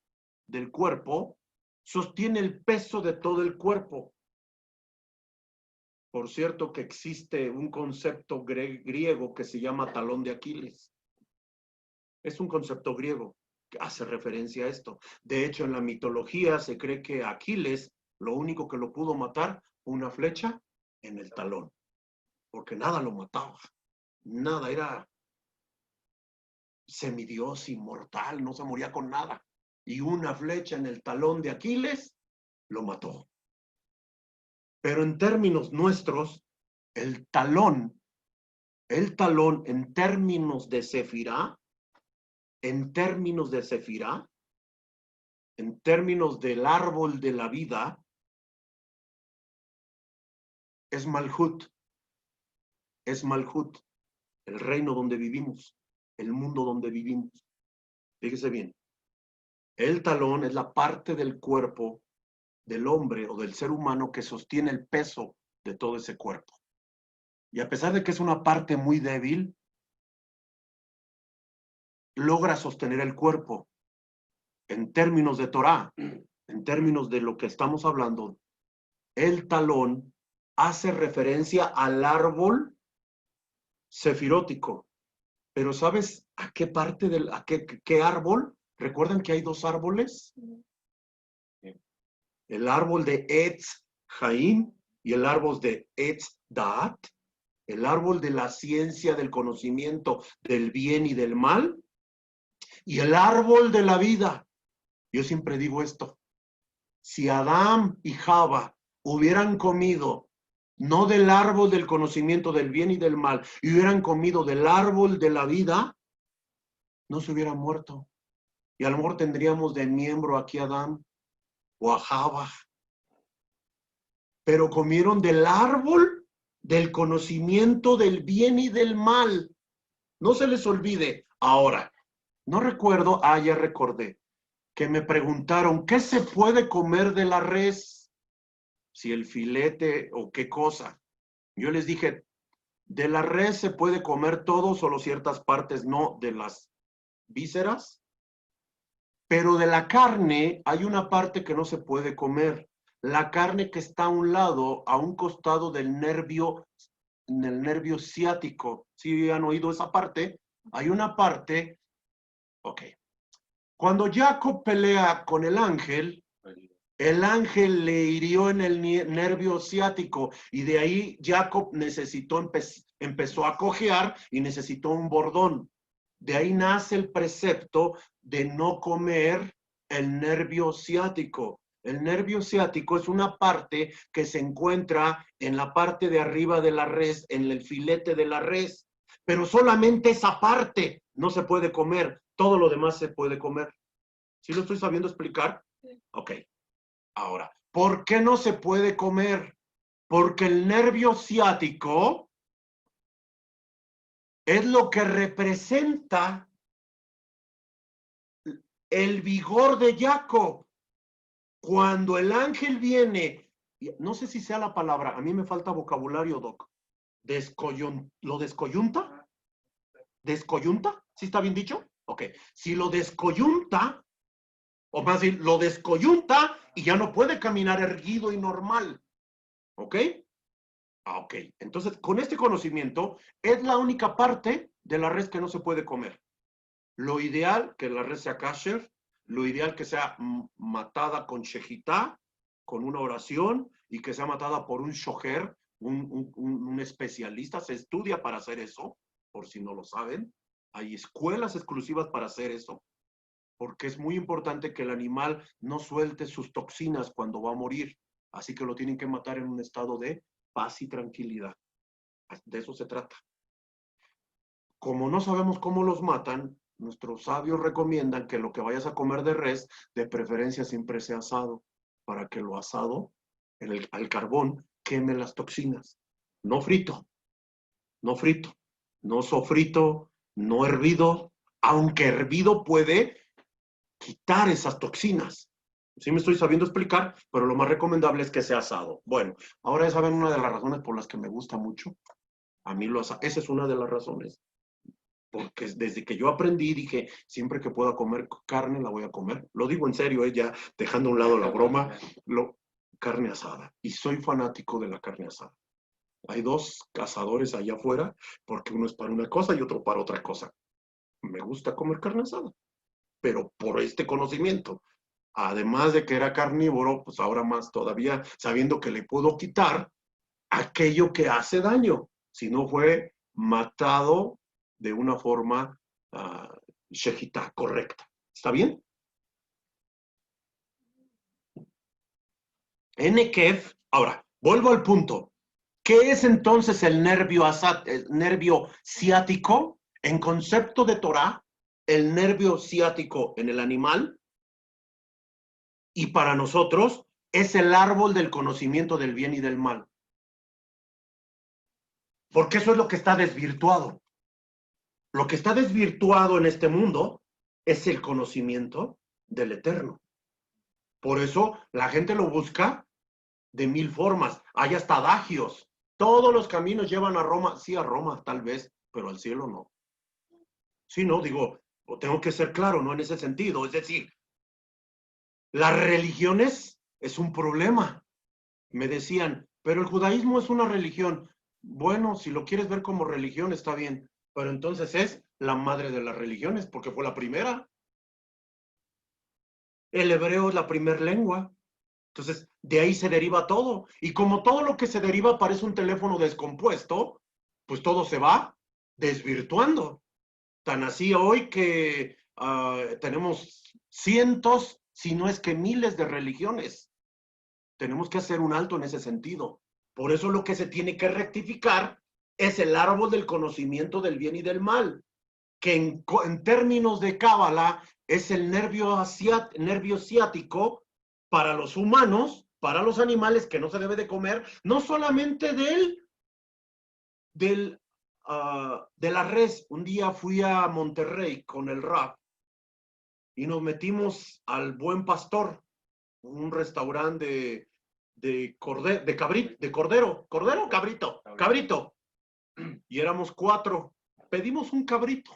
del cuerpo, sostiene el peso de todo el cuerpo. Por cierto que existe un concepto griego que se llama talón de Aquiles. Es un concepto griego que hace referencia a esto. De hecho, en la mitología se cree que Aquiles, lo único que lo pudo matar fue una flecha en el talón, porque nada lo mataba. Nada, era semidios, inmortal, no se moría con nada. Y una flecha en el talón de Aquiles lo mató. Pero en términos nuestros, el talón en términos de Sefirá, en términos del árbol de la vida, es Malhut, el reino donde vivimos, el mundo donde vivimos. Fíjese bien, el talón es la parte del cuerpo del hombre o del ser humano que sostiene el peso de todo ese cuerpo. Y a pesar de que es una parte muy débil, logra sostener el cuerpo. En términos de Torah, en términos de lo que estamos hablando, el talón hace referencia al árbol sefirótico. Pero ¿sabes a qué parte qué árbol? ¿Recuerdan que hay dos árboles? El árbol de Etz Haim y el árbol de Etz Daat, el árbol de la ciencia, del conocimiento del bien y del mal, y el árbol de la vida. Yo siempre digo esto: si Adán y Java hubieran comido no del árbol del conocimiento del bien y del mal, y hubieran comido del árbol de la vida, no se hubieran muerto. Y a lo mejor tendríamos de miembro aquí a Adán o a Java. Pero comieron del árbol del conocimiento del bien y del mal. No se les olvide. Ahora, no recuerdo, ya recordé, que me preguntaron, ¿qué se puede comer de la res? Si el filete o qué cosa. Yo les dije, de la res se puede comer todo, solo ciertas partes no, de las vísceras. Pero de la carne hay una parte que no se puede comer. La carne que está a un lado, a un costado del nervio ciático. ¿Sí han oído esa parte? Hay una parte, ok. Cuando Jacob pelea con el ángel le hirió en el nervio ciático y de ahí Jacob empezó a cojear y necesitó un bordón. De ahí nace el precepto de no comer el nervio ciático. El nervio ciático es una parte que se encuentra en la parte de arriba de la res, en el filete de la res, pero solamente esa parte no se puede comer, todo lo demás se puede comer. ¿Sí lo estoy sabiendo explicar? Sí. Ok. Ahora, ¿por qué no se puede comer? Porque el nervio ciático es lo que representa el vigor de Jacob. Cuando el ángel viene, no sé si sea la palabra, a mí me falta vocabulario, Doc. ¿Lo descoyunta? ¿Descoyunta? ¿Sí está bien dicho? Ok. Si lo descoyunta, o más bien, lo descoyunta y ya no puede caminar erguido y normal. ¿Ok? Ok. Entonces, con este conocimiento, es la única parte de la res que no se puede comer. Lo ideal, que la res sea kasher, lo ideal que sea matada con shejitá, con una oración, y que sea matada por un shoher, un especialista. Se estudia para hacer eso, por si no lo saben. Hay escuelas exclusivas para hacer eso, porque es muy importante que el animal no suelte sus toxinas cuando va a morir. Así que lo tienen que matar en un estado de paz y tranquilidad. De eso se trata. Como no sabemos cómo los matan, nuestros sabios recomiendan que lo que vayas a comer de res, de preferencia siempre sea asado, para que lo asado al carbón queme las toxinas. No frito, no frito, no sofrito, no hervido, aunque hervido puede quitar esas toxinas. Sí me estoy sabiendo explicar, pero lo más recomendable es que sea asado. Bueno, ahora ya saben una de las razones por las que me gusta mucho. A mí lo asado, esa es una de las razones. Porque desde que yo aprendí dije, siempre que pueda comer carne la voy a comer. Lo digo en serio, ya dejando a un lado la broma, carne asada. Y soy fanático de la carne asada. Hay dos cazadores allá afuera, porque uno es para una cosa y otro para otra cosa. Me gusta comer carne asada, pero por este conocimiento. Además de que era carnívoro, pues ahora más todavía, sabiendo que le puedo quitar aquello que hace daño, si no fue matado de una forma shejitá, correcta. ¿Está bien? Nekev, ahora, vuelvo al punto. ¿Qué es entonces el nervio ciático? En concepto de Torah, el nervio ciático en el animal y para nosotros es el árbol del conocimiento del bien y del mal. Porque eso es lo que está desvirtuado. Lo que está desvirtuado en este mundo es el conocimiento del Eterno. Por eso la gente lo busca de mil formas. Hay hasta adagios. Todos los caminos llevan a Roma. Sí, a Roma tal vez, pero al cielo no. Sí, no, digo, tengo que ser claro, no en ese sentido. Es decir, las religiones es un problema. Me decían, pero el judaísmo es una religión. Bueno, si lo quieres ver como religión, está bien. Pero entonces es la madre de las religiones, porque fue la primera. El hebreo es la primera lengua. Entonces, de ahí se deriva todo. Y como todo lo que se deriva parece un teléfono descompuesto, pues todo se va desvirtuando. Tan así hoy que tenemos cientos, si no es que miles de religiones. Tenemos que hacer un alto en ese sentido. Por eso lo que se tiene que rectificar es el árbol del conocimiento del bien y del mal, que en términos de Cábala es el nervio ciático para los humanos, para los animales, que no se debe de comer, no solamente de la res. Un día fui a Monterrey con el Rap y nos metimos al Buen Pastor, un restaurante de cabrito. Y éramos 4. Pedimos un cabrito,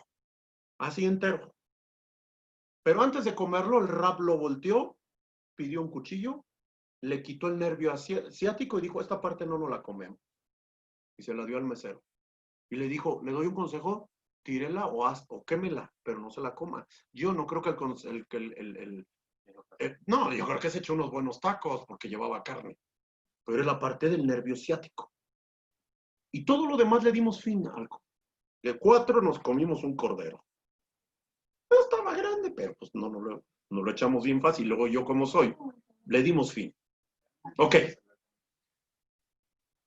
así entero. Pero antes de comerlo, el Rap lo volteó, pidió un cuchillo, le quitó el nervio ciático y dijo, esta parte no nos la comemos. Y se la dio al mesero. Y le dijo, le doy un consejo, tírela o quémela, pero no se la coma. Yo no creo que no, yo creo que se echó unos buenos tacos porque llevaba carne. Pero es la parte del nervio ciático. Y todo lo demás le dimos fin a algo. De 4 nos comimos un cordero. No estaba grande, pero pues no lo echamos bien fácil. Luego yo como soy, le dimos fin. Ok.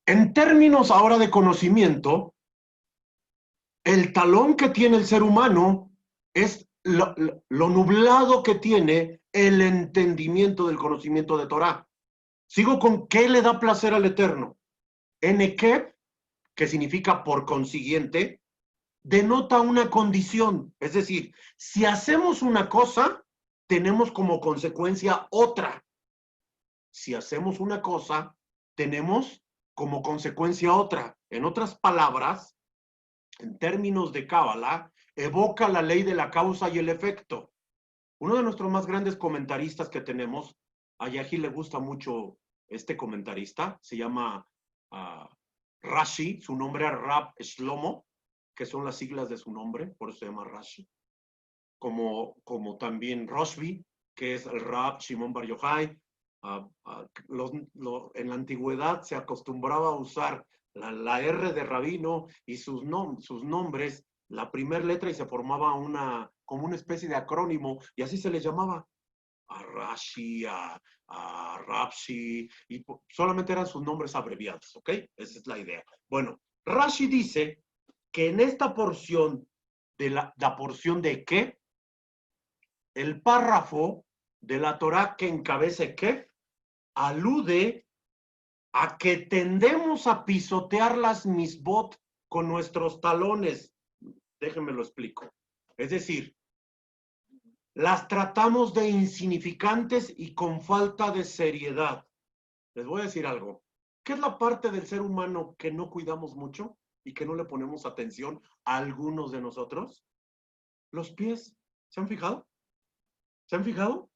En términos ahora de conocimiento, el talón que tiene el ser humano es lo nublado que tiene el entendimiento del conocimiento de Torah. Sigo con qué le da placer al Eterno. Enekeb, que significa por consiguiente, denota una condición. Es decir, si hacemos una cosa, tenemos como consecuencia otra. Si hacemos una cosa, tenemos como consecuencia otra. En otras palabras, en términos de Cábala, evoca la ley de la causa y el efecto. Uno de nuestros más grandes comentaristas que tenemos, a Yahi le gusta mucho este comentarista, se llama Rashi, su nombre es Rab Shlomo, que son las siglas de su nombre, por eso se llama Rashi. Como también Roshvi, que es el Rab Shimon Bar Yochai. En la antigüedad se acostumbraba a usar la R de rabino y sus nombres, la primera letra, y se formaba como una especie de acrónimo, y así se les llamaba a Rashi, a Rapshi, y solamente eran sus nombres abreviados, ¿ok? Esa es la idea. Bueno, Rashi dice que en esta porción de la porción de Kef, el párrafo de la Torá que encabece Kef alude a que tendemos a pisotear las misbot con nuestros talones. Déjenme lo explico. Es decir, las tratamos de insignificantes y con falta de seriedad. Les voy a decir algo. ¿Qué es la parte del ser humano que no cuidamos mucho y que no le ponemos atención a algunos de nosotros? Los pies. ¿Se han fijado? ¿Se han fijado?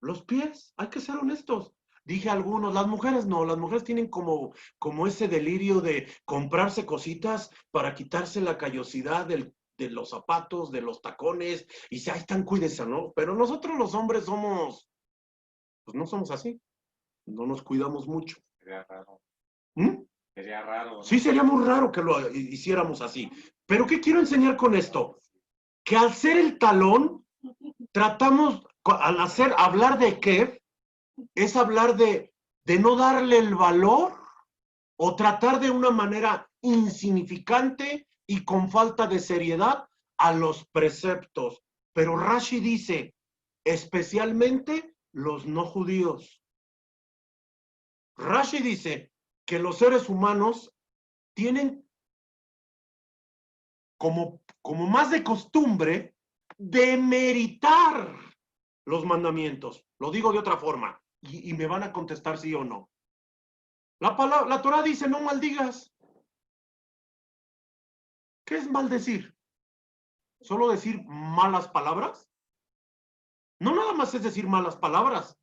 Los pies. Hay que ser honestos. Dije algunos, las mujeres no, las mujeres tienen como ese delirio de comprarse cositas para quitarse la callosidad de los zapatos, de los tacones, y si ahí están, cuídense, ¿no? Pero nosotros los hombres pues no somos así, no nos cuidamos mucho. Sería raro. ¿Mm? Sería raro, ¿no? Sí, sería muy raro que lo hiciéramos así. Pero ¿qué quiero enseñar con esto? Que al ser el talón, tratamos, al hablar de Kef, es hablar de no darle el valor o tratar de una manera insignificante y con falta de seriedad a los preceptos. Pero Rashi dice, especialmente los no judíos. Rashi dice que los seres humanos tienen como más de costumbre demeritar los mandamientos. Lo digo de otra forma y me van a contestar sí o no. La Torah dice no maldigas. ¿Qué es maldecir? ¿Solo decir malas palabras? No nada más es decir malas palabras.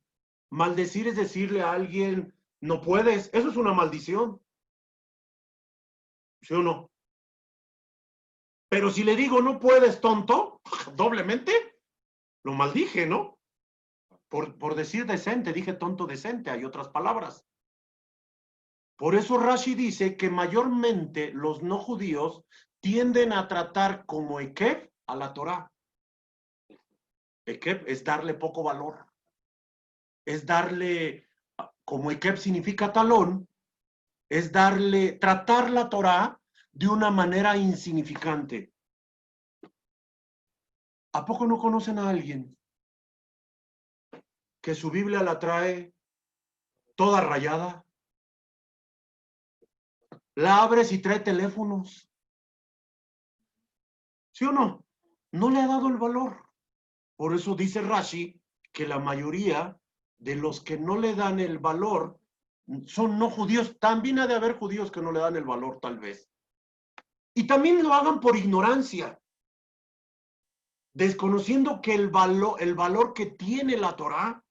Maldecir es decirle a alguien no puedes. Eso es una maldición. ¿Sí o no? Pero si le digo no puedes, tonto, doblemente, lo maldije, ¿no? Por decir decente, dije tonto decente, hay otras palabras. Por eso Rashi dice que mayormente los no judíos tienden a tratar como Ekeb a la Torá. Ekeb es darle poco valor. Es darle, como Ekeb significa talón, es tratar la Torá de una manera insignificante. ¿A poco no conocen a alguien que su Biblia la trae toda rayada? La abres y trae teléfonos. ¿Sí o no? No le ha dado el valor. Por eso dice Rashi que la mayoría de los que no le dan el valor son no judíos. También ha de haber judíos que no le dan el valor, tal vez. Y también lo hagan por ignorancia, desconociendo que el valor que tiene la Torá,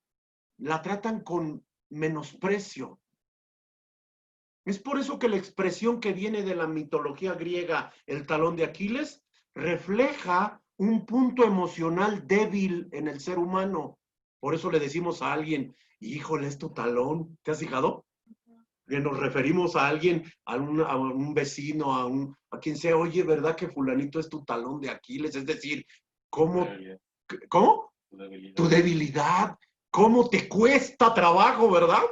la tratan con menosprecio. Es por eso que la expresión que viene de la mitología griega, el talón de Aquiles, refleja un punto emocional débil en el ser humano. Por eso le decimos a alguien, híjole, es tu talón. ¿Te has fijado? Que nos referimos a alguien, a un vecino, a quien sea, oye, ¿verdad que fulanito es tu talón de Aquiles? Es decir, ¿cómo? ¿Cómo? Tu debilidad. ¿Cómo te cuesta trabajo, verdad?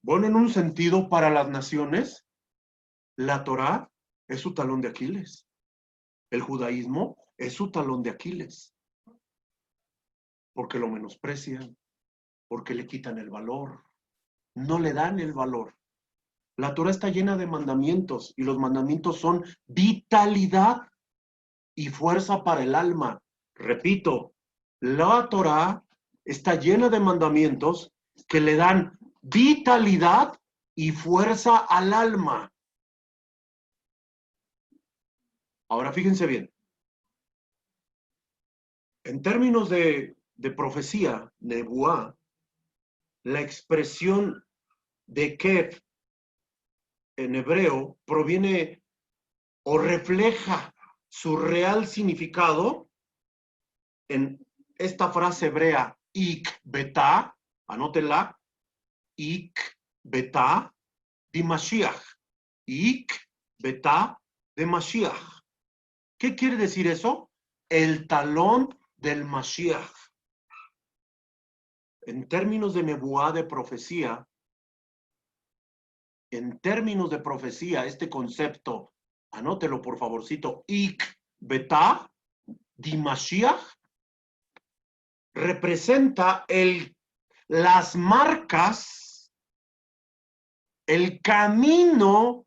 Bueno, en un sentido, para las naciones, la Torá es su talón de Aquiles. El judaísmo es su talón de Aquiles. Porque lo menosprecian, porque le quitan el valor, no le dan el valor. La Torá está llena de mandamientos y los mandamientos son vitalidad y fuerza para el alma. Repito, La Torá está llena de mandamientos que le dan vitalidad y fuerza al alma. Ahora fíjense bien. En términos de profecía, nebuá, la expresión de Kev en hebreo proviene o refleja su real significado en esta frase hebrea, ik betá, anótenla, ik betá de Mashiach, ik betá de Mashiach. ¿Qué quiere decir eso? El talón del Mashiach. En términos de nebuá, de profecía, este concepto, anótelo por favorcito, ik betá de Mashiach, representa las marcas, el camino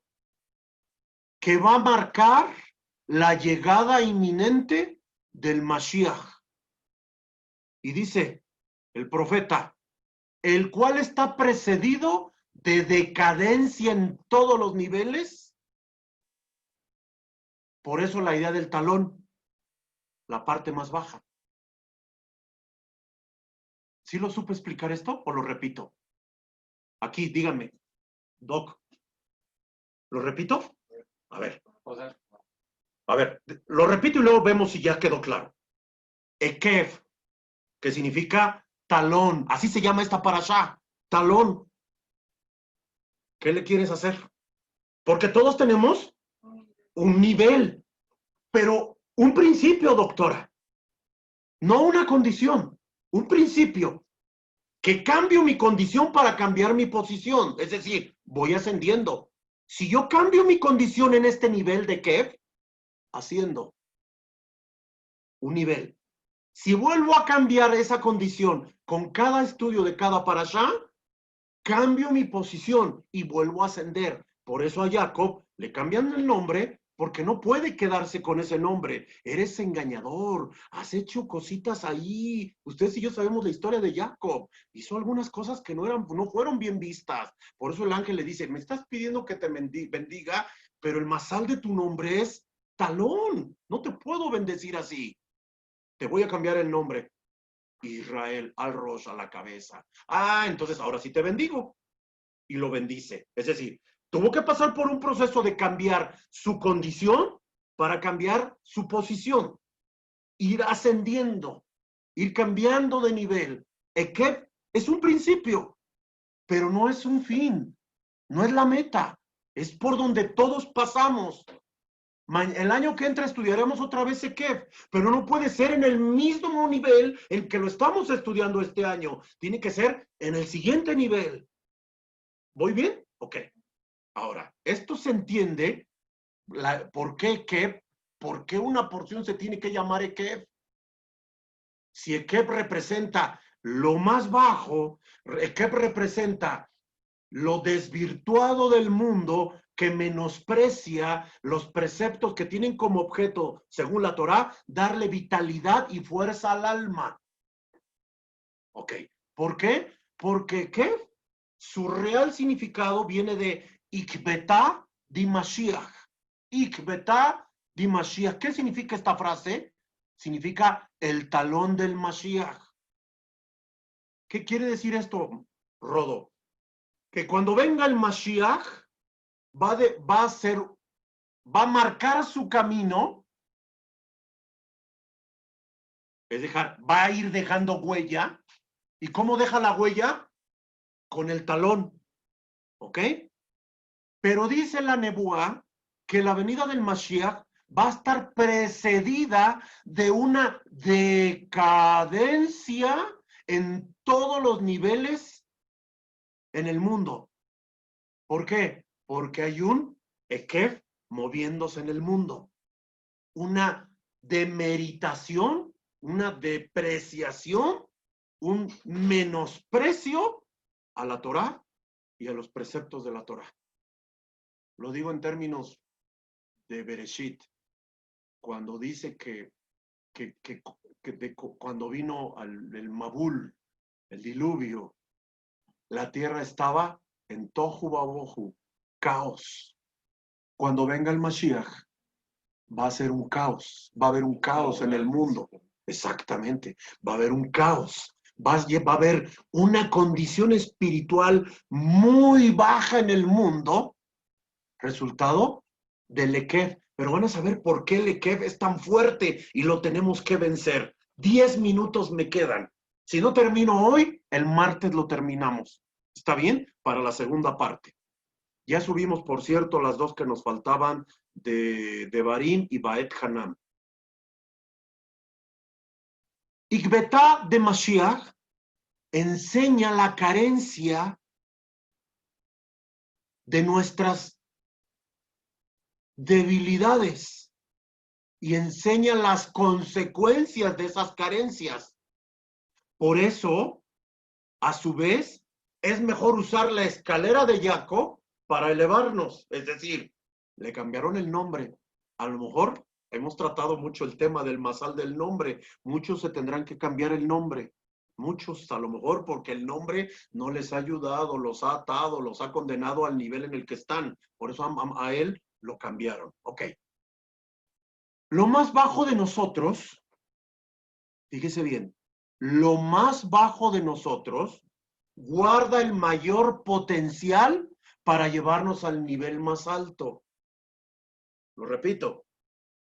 que va a marcar la llegada inminente del Mashiach. Y dice el profeta, el cual está precedido de decadencia en todos los niveles. Por eso la idea del talón, la parte más baja. ¿Sí lo supe explicar esto o lo repito? Aquí, díganme, Doc. ¿Lo repito? A ver. A ver, lo repito y luego vemos si ya quedó claro. Ekev, que significa talón. Así se llama esta parashá, talón. ¿Qué le quieres hacer? Porque todos tenemos un nivel, pero un principio, doctora. No una condición, un principio. Que cambio mi condición para cambiar mi posición. Es decir, voy ascendiendo. Si yo cambio mi condición en este nivel de Kev, asciendo un nivel. Si vuelvo a cambiar esa condición con cada estudio de cada parashá, cambio mi posición y vuelvo a ascender. Por eso a Jacob le cambian el nombre porque no puede quedarse con ese nombre. Eres engañador, has hecho cositas ahí. Ustedes y yo sabemos la historia de Jacob. Hizo algunas cosas que no fueron bien vistas. Por eso el ángel le dice, me estás pidiendo que te bendiga, pero el masal de tu nombre es Talón. No te puedo bendecir así. Te voy a cambiar el nombre. Israel, al Rosh, a la cabeza. Ah, entonces ahora sí te bendigo. Y lo bendice. Es decir, tuvo que pasar por un proceso de cambiar su condición para cambiar su posición. Ir ascendiendo, ir cambiando de nivel. Ekeb es un principio, pero no es un fin. No es la meta. Es por donde todos pasamos. El año que entra estudiaremos otra vez Ekeb, pero no puede ser en el mismo nivel en que lo estamos estudiando este año. Tiene que ser en el siguiente nivel. ¿Voy bien? Ok. Ahora, esto se entiende, ¿por qué Ekeb? ¿Por qué una porción se tiene que llamar Ekeb? Si Ekeb representa lo más bajo, Ekeb representa lo desvirtuado del mundo que menosprecia los preceptos que tienen como objeto, según la Torá, darle vitalidad y fuerza al alma. Ok, ¿por qué? Porque ¿qué? Su real significado viene de Ikbetá di Mashiach. Ikbetá di Mashiach. ¿Qué significa esta frase? Significa el talón del Mashiach. ¿Qué quiere decir esto, Rodo? Que cuando venga el Mashiach, va a marcar su camino, va a ir dejando huella. ¿Y cómo deja la huella? Con el talón. ¿Ok? Pero dice la Nebuá que la venida del Mashiach va a estar precedida de una decadencia en todos los niveles en el mundo. ¿Por qué? Porque hay un Ekef moviéndose en el mundo. Una demeritación, una depreciación, un menosprecio a la Torá y a los preceptos de la Torá. Lo digo en términos de Bereshit, cuando dice que cuando vino el Mabul, el diluvio, la tierra estaba en Tohu Babohu, caos. Cuando venga el Mashiach, va a ser un caos, va a haber un caos en el mundo. Exactamente, va a haber un caos. Va a haber una condición espiritual muy baja en el mundo, resultado del Lekev. Pero van a saber por qué el Lekev es tan fuerte y lo tenemos que vencer. 10 minutos me quedan. Si no termino hoy, el martes lo terminamos. ¿Está bien? Para la segunda parte. Ya subimos, por cierto, las dos que nos faltaban de Barim y Baet Hanam. Ikbetá de Mashiach enseña la carencia de nuestras debilidades y enseña las consecuencias de esas carencias. Por eso, a su vez, es mejor usar la escalera de Jacob para elevarnos. Es decir, le cambiaron el nombre. A lo mejor hemos tratado mucho el tema del masal del nombre. Muchos se tendrán que cambiar el nombre. Muchos, a lo mejor, porque el nombre no les ha ayudado, los ha atado, los ha condenado al nivel en el que están. Por eso a él lo cambiaron. Ok. Lo más bajo de nosotros, fíjese bien, lo más bajo de nosotros guarda el mayor potencial para llevarnos al nivel más alto. Lo repito,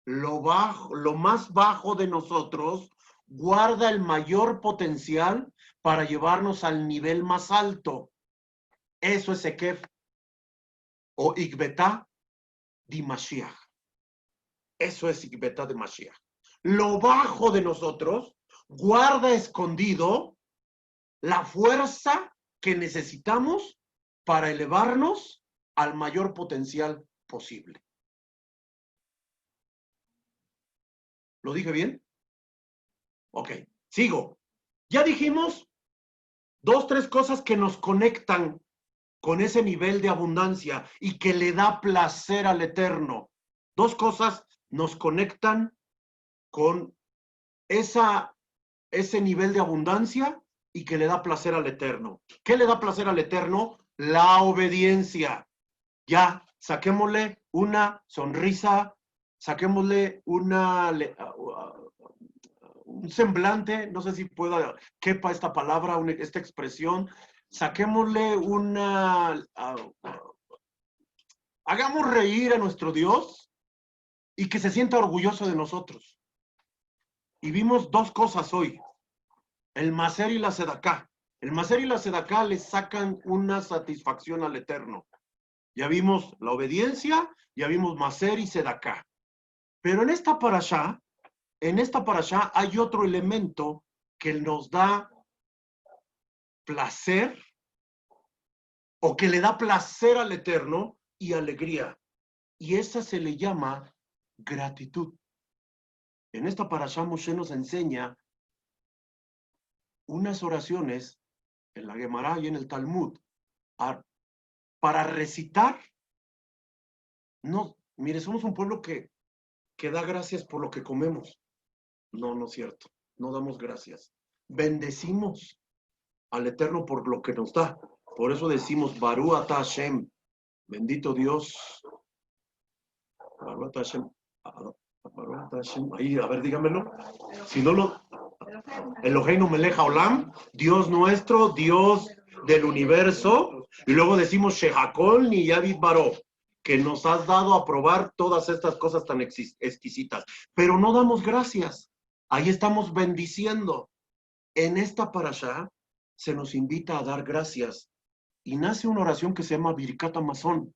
lo más bajo de nosotros guarda el mayor potencial para llevarnos al nivel más alto. Eso es Ekef o Ikbetá de Mashiach. Eso es Ikbetá de Mashiach. Lo bajo de nosotros guarda escondido la fuerza que necesitamos para elevarnos al mayor potencial posible. ¿Lo dije bien? Ok, sigo. Ya dijimos 2, 3 cosas que nos conectan con ese nivel de abundancia y que le da placer al Eterno. 2 cosas nos conectan con ese nivel de abundancia y que le da placer al Eterno. ¿Qué le da placer al Eterno? La obediencia. Ya, saquémosle una sonrisa, saquémosle un semblante, no sé si pueda, quepa esta palabra, esta expresión, saquémosle hagamos reír a nuestro Dios y que se sienta orgulloso de nosotros. Y vimos 2 cosas hoy, el Maser y la Sedaká. El Maser y la Sedaká le sacan una satisfacción al Eterno. Ya vimos la obediencia, ya vimos Maser y Sedaká. Pero en esta parashá hay otro elemento que nos da placer o que le da placer al Eterno y alegría. Y esa se le llama gratitud. En esta parashá Moshe nos enseña unas oraciones en la Gemara y en el Talmud para recitar. No, mire, somos un pueblo que da gracias por lo que comemos. No, no es cierto. No damos gracias. Bendecimos al Eterno por lo que nos da. Por eso decimos Baruch atah Hashem. Bendito Dios. Baruch atah Hashem. Baruch atah Hashem. Ahí, a ver, dígamelo. Si no lo... Eloheinu melech haolam. Dios nuestro, Dios del universo. Y luego decimos Shehakol ni Yavid Baró, que nos has dado a probar todas estas cosas tan exquisitas. Pero no damos gracias. Ahí estamos bendiciendo. En esta parashá se nos invita a dar gracias y nace una oración que se llama Birkat Hamazon,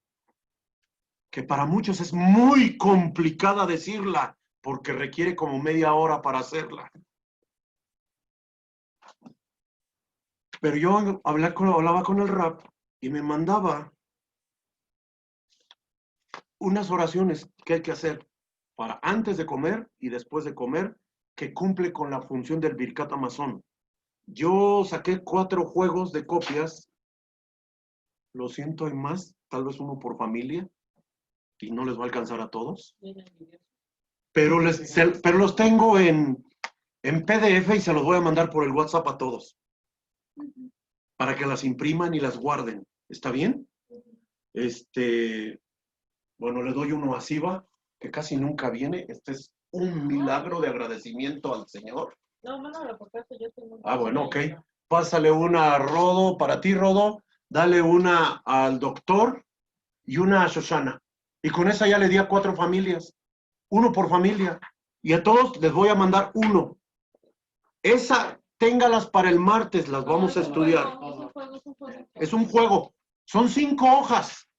que para muchos es muy complicada decirla porque requiere como media hora para hacerla. Pero yo hablaba con el Rab y me mandaba unas oraciones que hay que hacer para antes de comer y después de comer, que cumple con la función del Birkat Hamazon. Yo saqué 4 juegos de copias. Lo siento, hay más, tal vez uno por familia, y no les va a alcanzar a todos. pero, pero los tengo en PDF y se los voy a mandar por el WhatsApp a todos, para que las impriman y las guarden. ¿Está bien? Bueno, le doy uno a Siva, que casi nunca viene. Este es un milagro de agradecimiento al Señor. No, mándalo por caso, yo tengo. Bueno, ok. Pásale una a Rodo, para ti, Rodo. Dale una al doctor y una a Shoshana. Y con esa ya le di a 4 familias. Uno por familia. Y a todos les voy a mandar uno. Esa, téngalas para el martes, las vamos a estudiar. Es un juego. Son 5 hojas.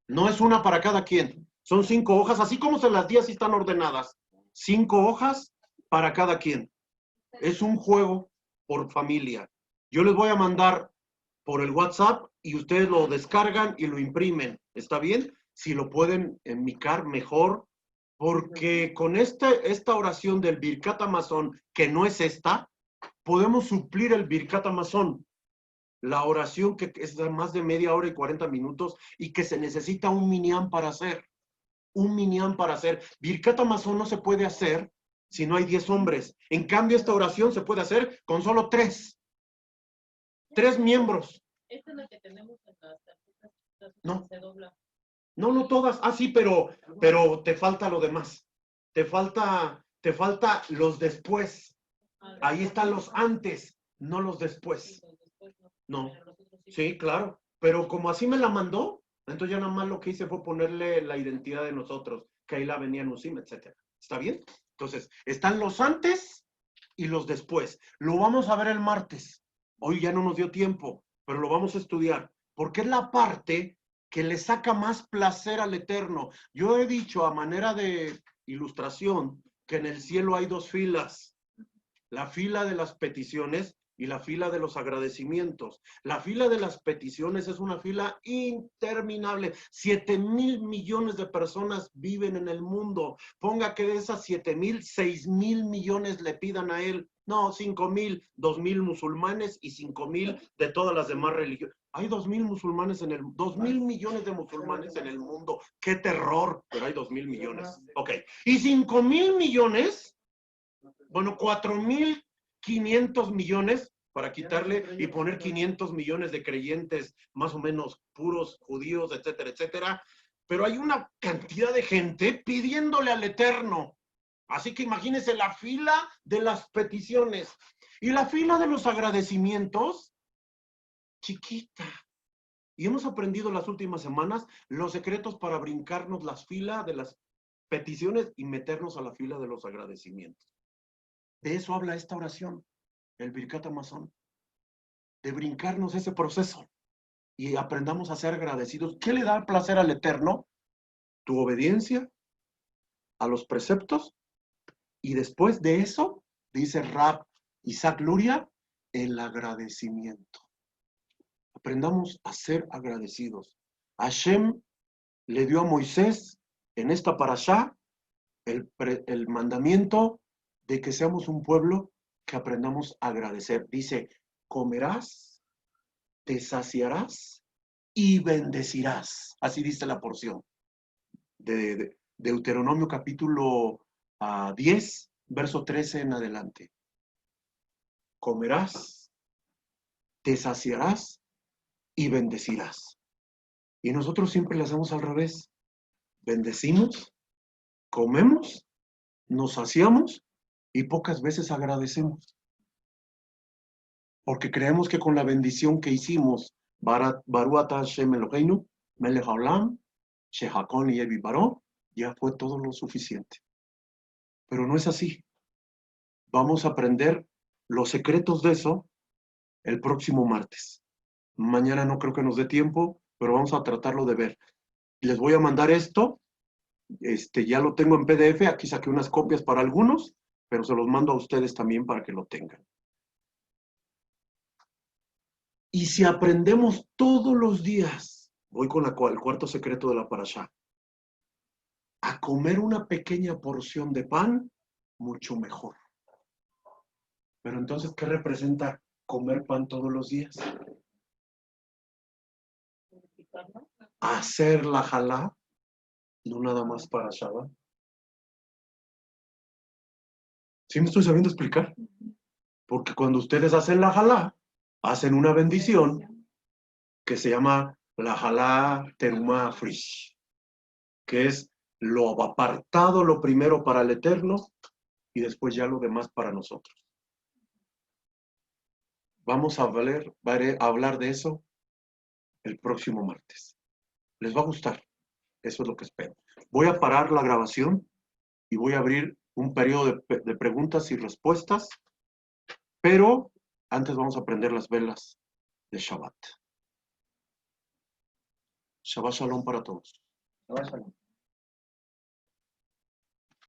No es una para cada quien. Son 5 hojas, así como se las di, así están ordenadas. 5 hojas para cada quien. Es un juego por familia. Yo les voy a mandar por el WhatsApp y ustedes lo descargan y lo imprimen. ¿Está bien? Si lo pueden enmicar mejor, porque con esta oración del Birkat Hamazon, que no es esta, podemos suplir el Birkat Hamazon. La oración que es de más de media hora y 40 minutos y que se necesita un minyan para hacer. Un minyan para hacer. Birkat Hamazon no se puede hacer si no hay 10 hombres. En cambio, esta oración se puede hacer con solo 3. 3 miembros. Esta es la que tenemos en las tarjetas. No. Se dobla. No todas. Ah, sí, pero te falta lo demás. Te falta los después. Ahí están los antes, no los después. No. Sí, claro. Pero como así me la mandó, entonces ya nada más lo que hice fue ponerle la identidad de nosotros, que ahí la venía Nusim, etcétera. ¿Está bien? Entonces, están los antes y los después. Lo vamos a ver el martes. Hoy ya no nos dio tiempo, pero lo vamos a estudiar, porque es la parte que le saca más placer al Eterno. Yo he dicho a manera de ilustración que en el cielo hay 2 filas. La fila de las peticiones y la fila de los agradecimientos. La fila de las peticiones es una fila interminable. 7,000 millones de personas viven en el mundo. Ponga que de esas 7,000, 6,000 millones le pidan a él. No, 5,000, 2,000 musulmanes y 5,000 de todas las demás religiones. Hay 2,000 musulmanes 2,000 millones de musulmanes en el mundo. ¡Qué terror! Pero hay 2,000 millones. Ok. Y 5,000 millones, bueno, 4,500 millones para quitarle y poner 500 millones de creyentes más o menos puros, judíos, etcétera, etcétera. Pero hay una cantidad de gente pidiéndole al Eterno. Así que imagínense la fila de las peticiones y la fila de los agradecimientos, chiquita. Y hemos aprendido las últimas semanas los secretos para brincarnos las filas de las peticiones y meternos a la fila de los agradecimientos. De eso habla esta oración, el Birkat Hamazon, de brincarnos ese proceso y aprendamos a ser agradecidos. ¿Qué le da placer al Eterno? Tu obediencia a los preceptos y después de eso, dice Rab Isaac Luria, el agradecimiento. Aprendamos a ser agradecidos. Hashem le dio a Moisés en esta parashá el mandamiento de que seamos un pueblo que aprendamos a agradecer. Dice, comerás, te saciarás y bendecirás. Así dice la porción de Deuteronomio capítulo 10, verso 13 en adelante. Comerás, te saciarás y bendecirás. Y nosotros siempre lo hacemos al revés. Bendecimos, comemos, nos saciamos y pocas veces agradecemos. Porque creemos que con la bendición que hicimos, Baruch atah Hashem Eloheinu, Melech haolam, Shehakon y Evi Baró, ya fue todo lo suficiente. Pero no es así. Vamos a aprender los secretos de eso el próximo martes. Mañana no creo que nos dé tiempo, pero vamos a tratarlo de ver. Les voy a mandar esto. Ya lo tengo en PDF. Aquí saqué unas copias para algunos, pero se los mando a ustedes también para que lo tengan. Y si aprendemos todos los días, voy con el cuarto secreto de la parashá, a comer una pequeña porción de pan, mucho mejor. Pero entonces, ¿qué representa comer pan todos los días? Hacer la jalá, no nada más para Shabbat. ¿Sí me estoy sabiendo explicar? Porque cuando ustedes hacen la jalá, hacen una bendición que se llama la jalá terumá frish, que es lo apartado, lo primero para el Eterno y después ya lo demás para nosotros. Vamos a hablar de eso el próximo martes. Les va a gustar. Eso es lo que espero. Voy a parar la grabación y voy a abrir un periodo de preguntas y respuestas, pero antes vamos a prender las velas de Shabbat. Shabbat Shalom para todos. Shabbat Shalom.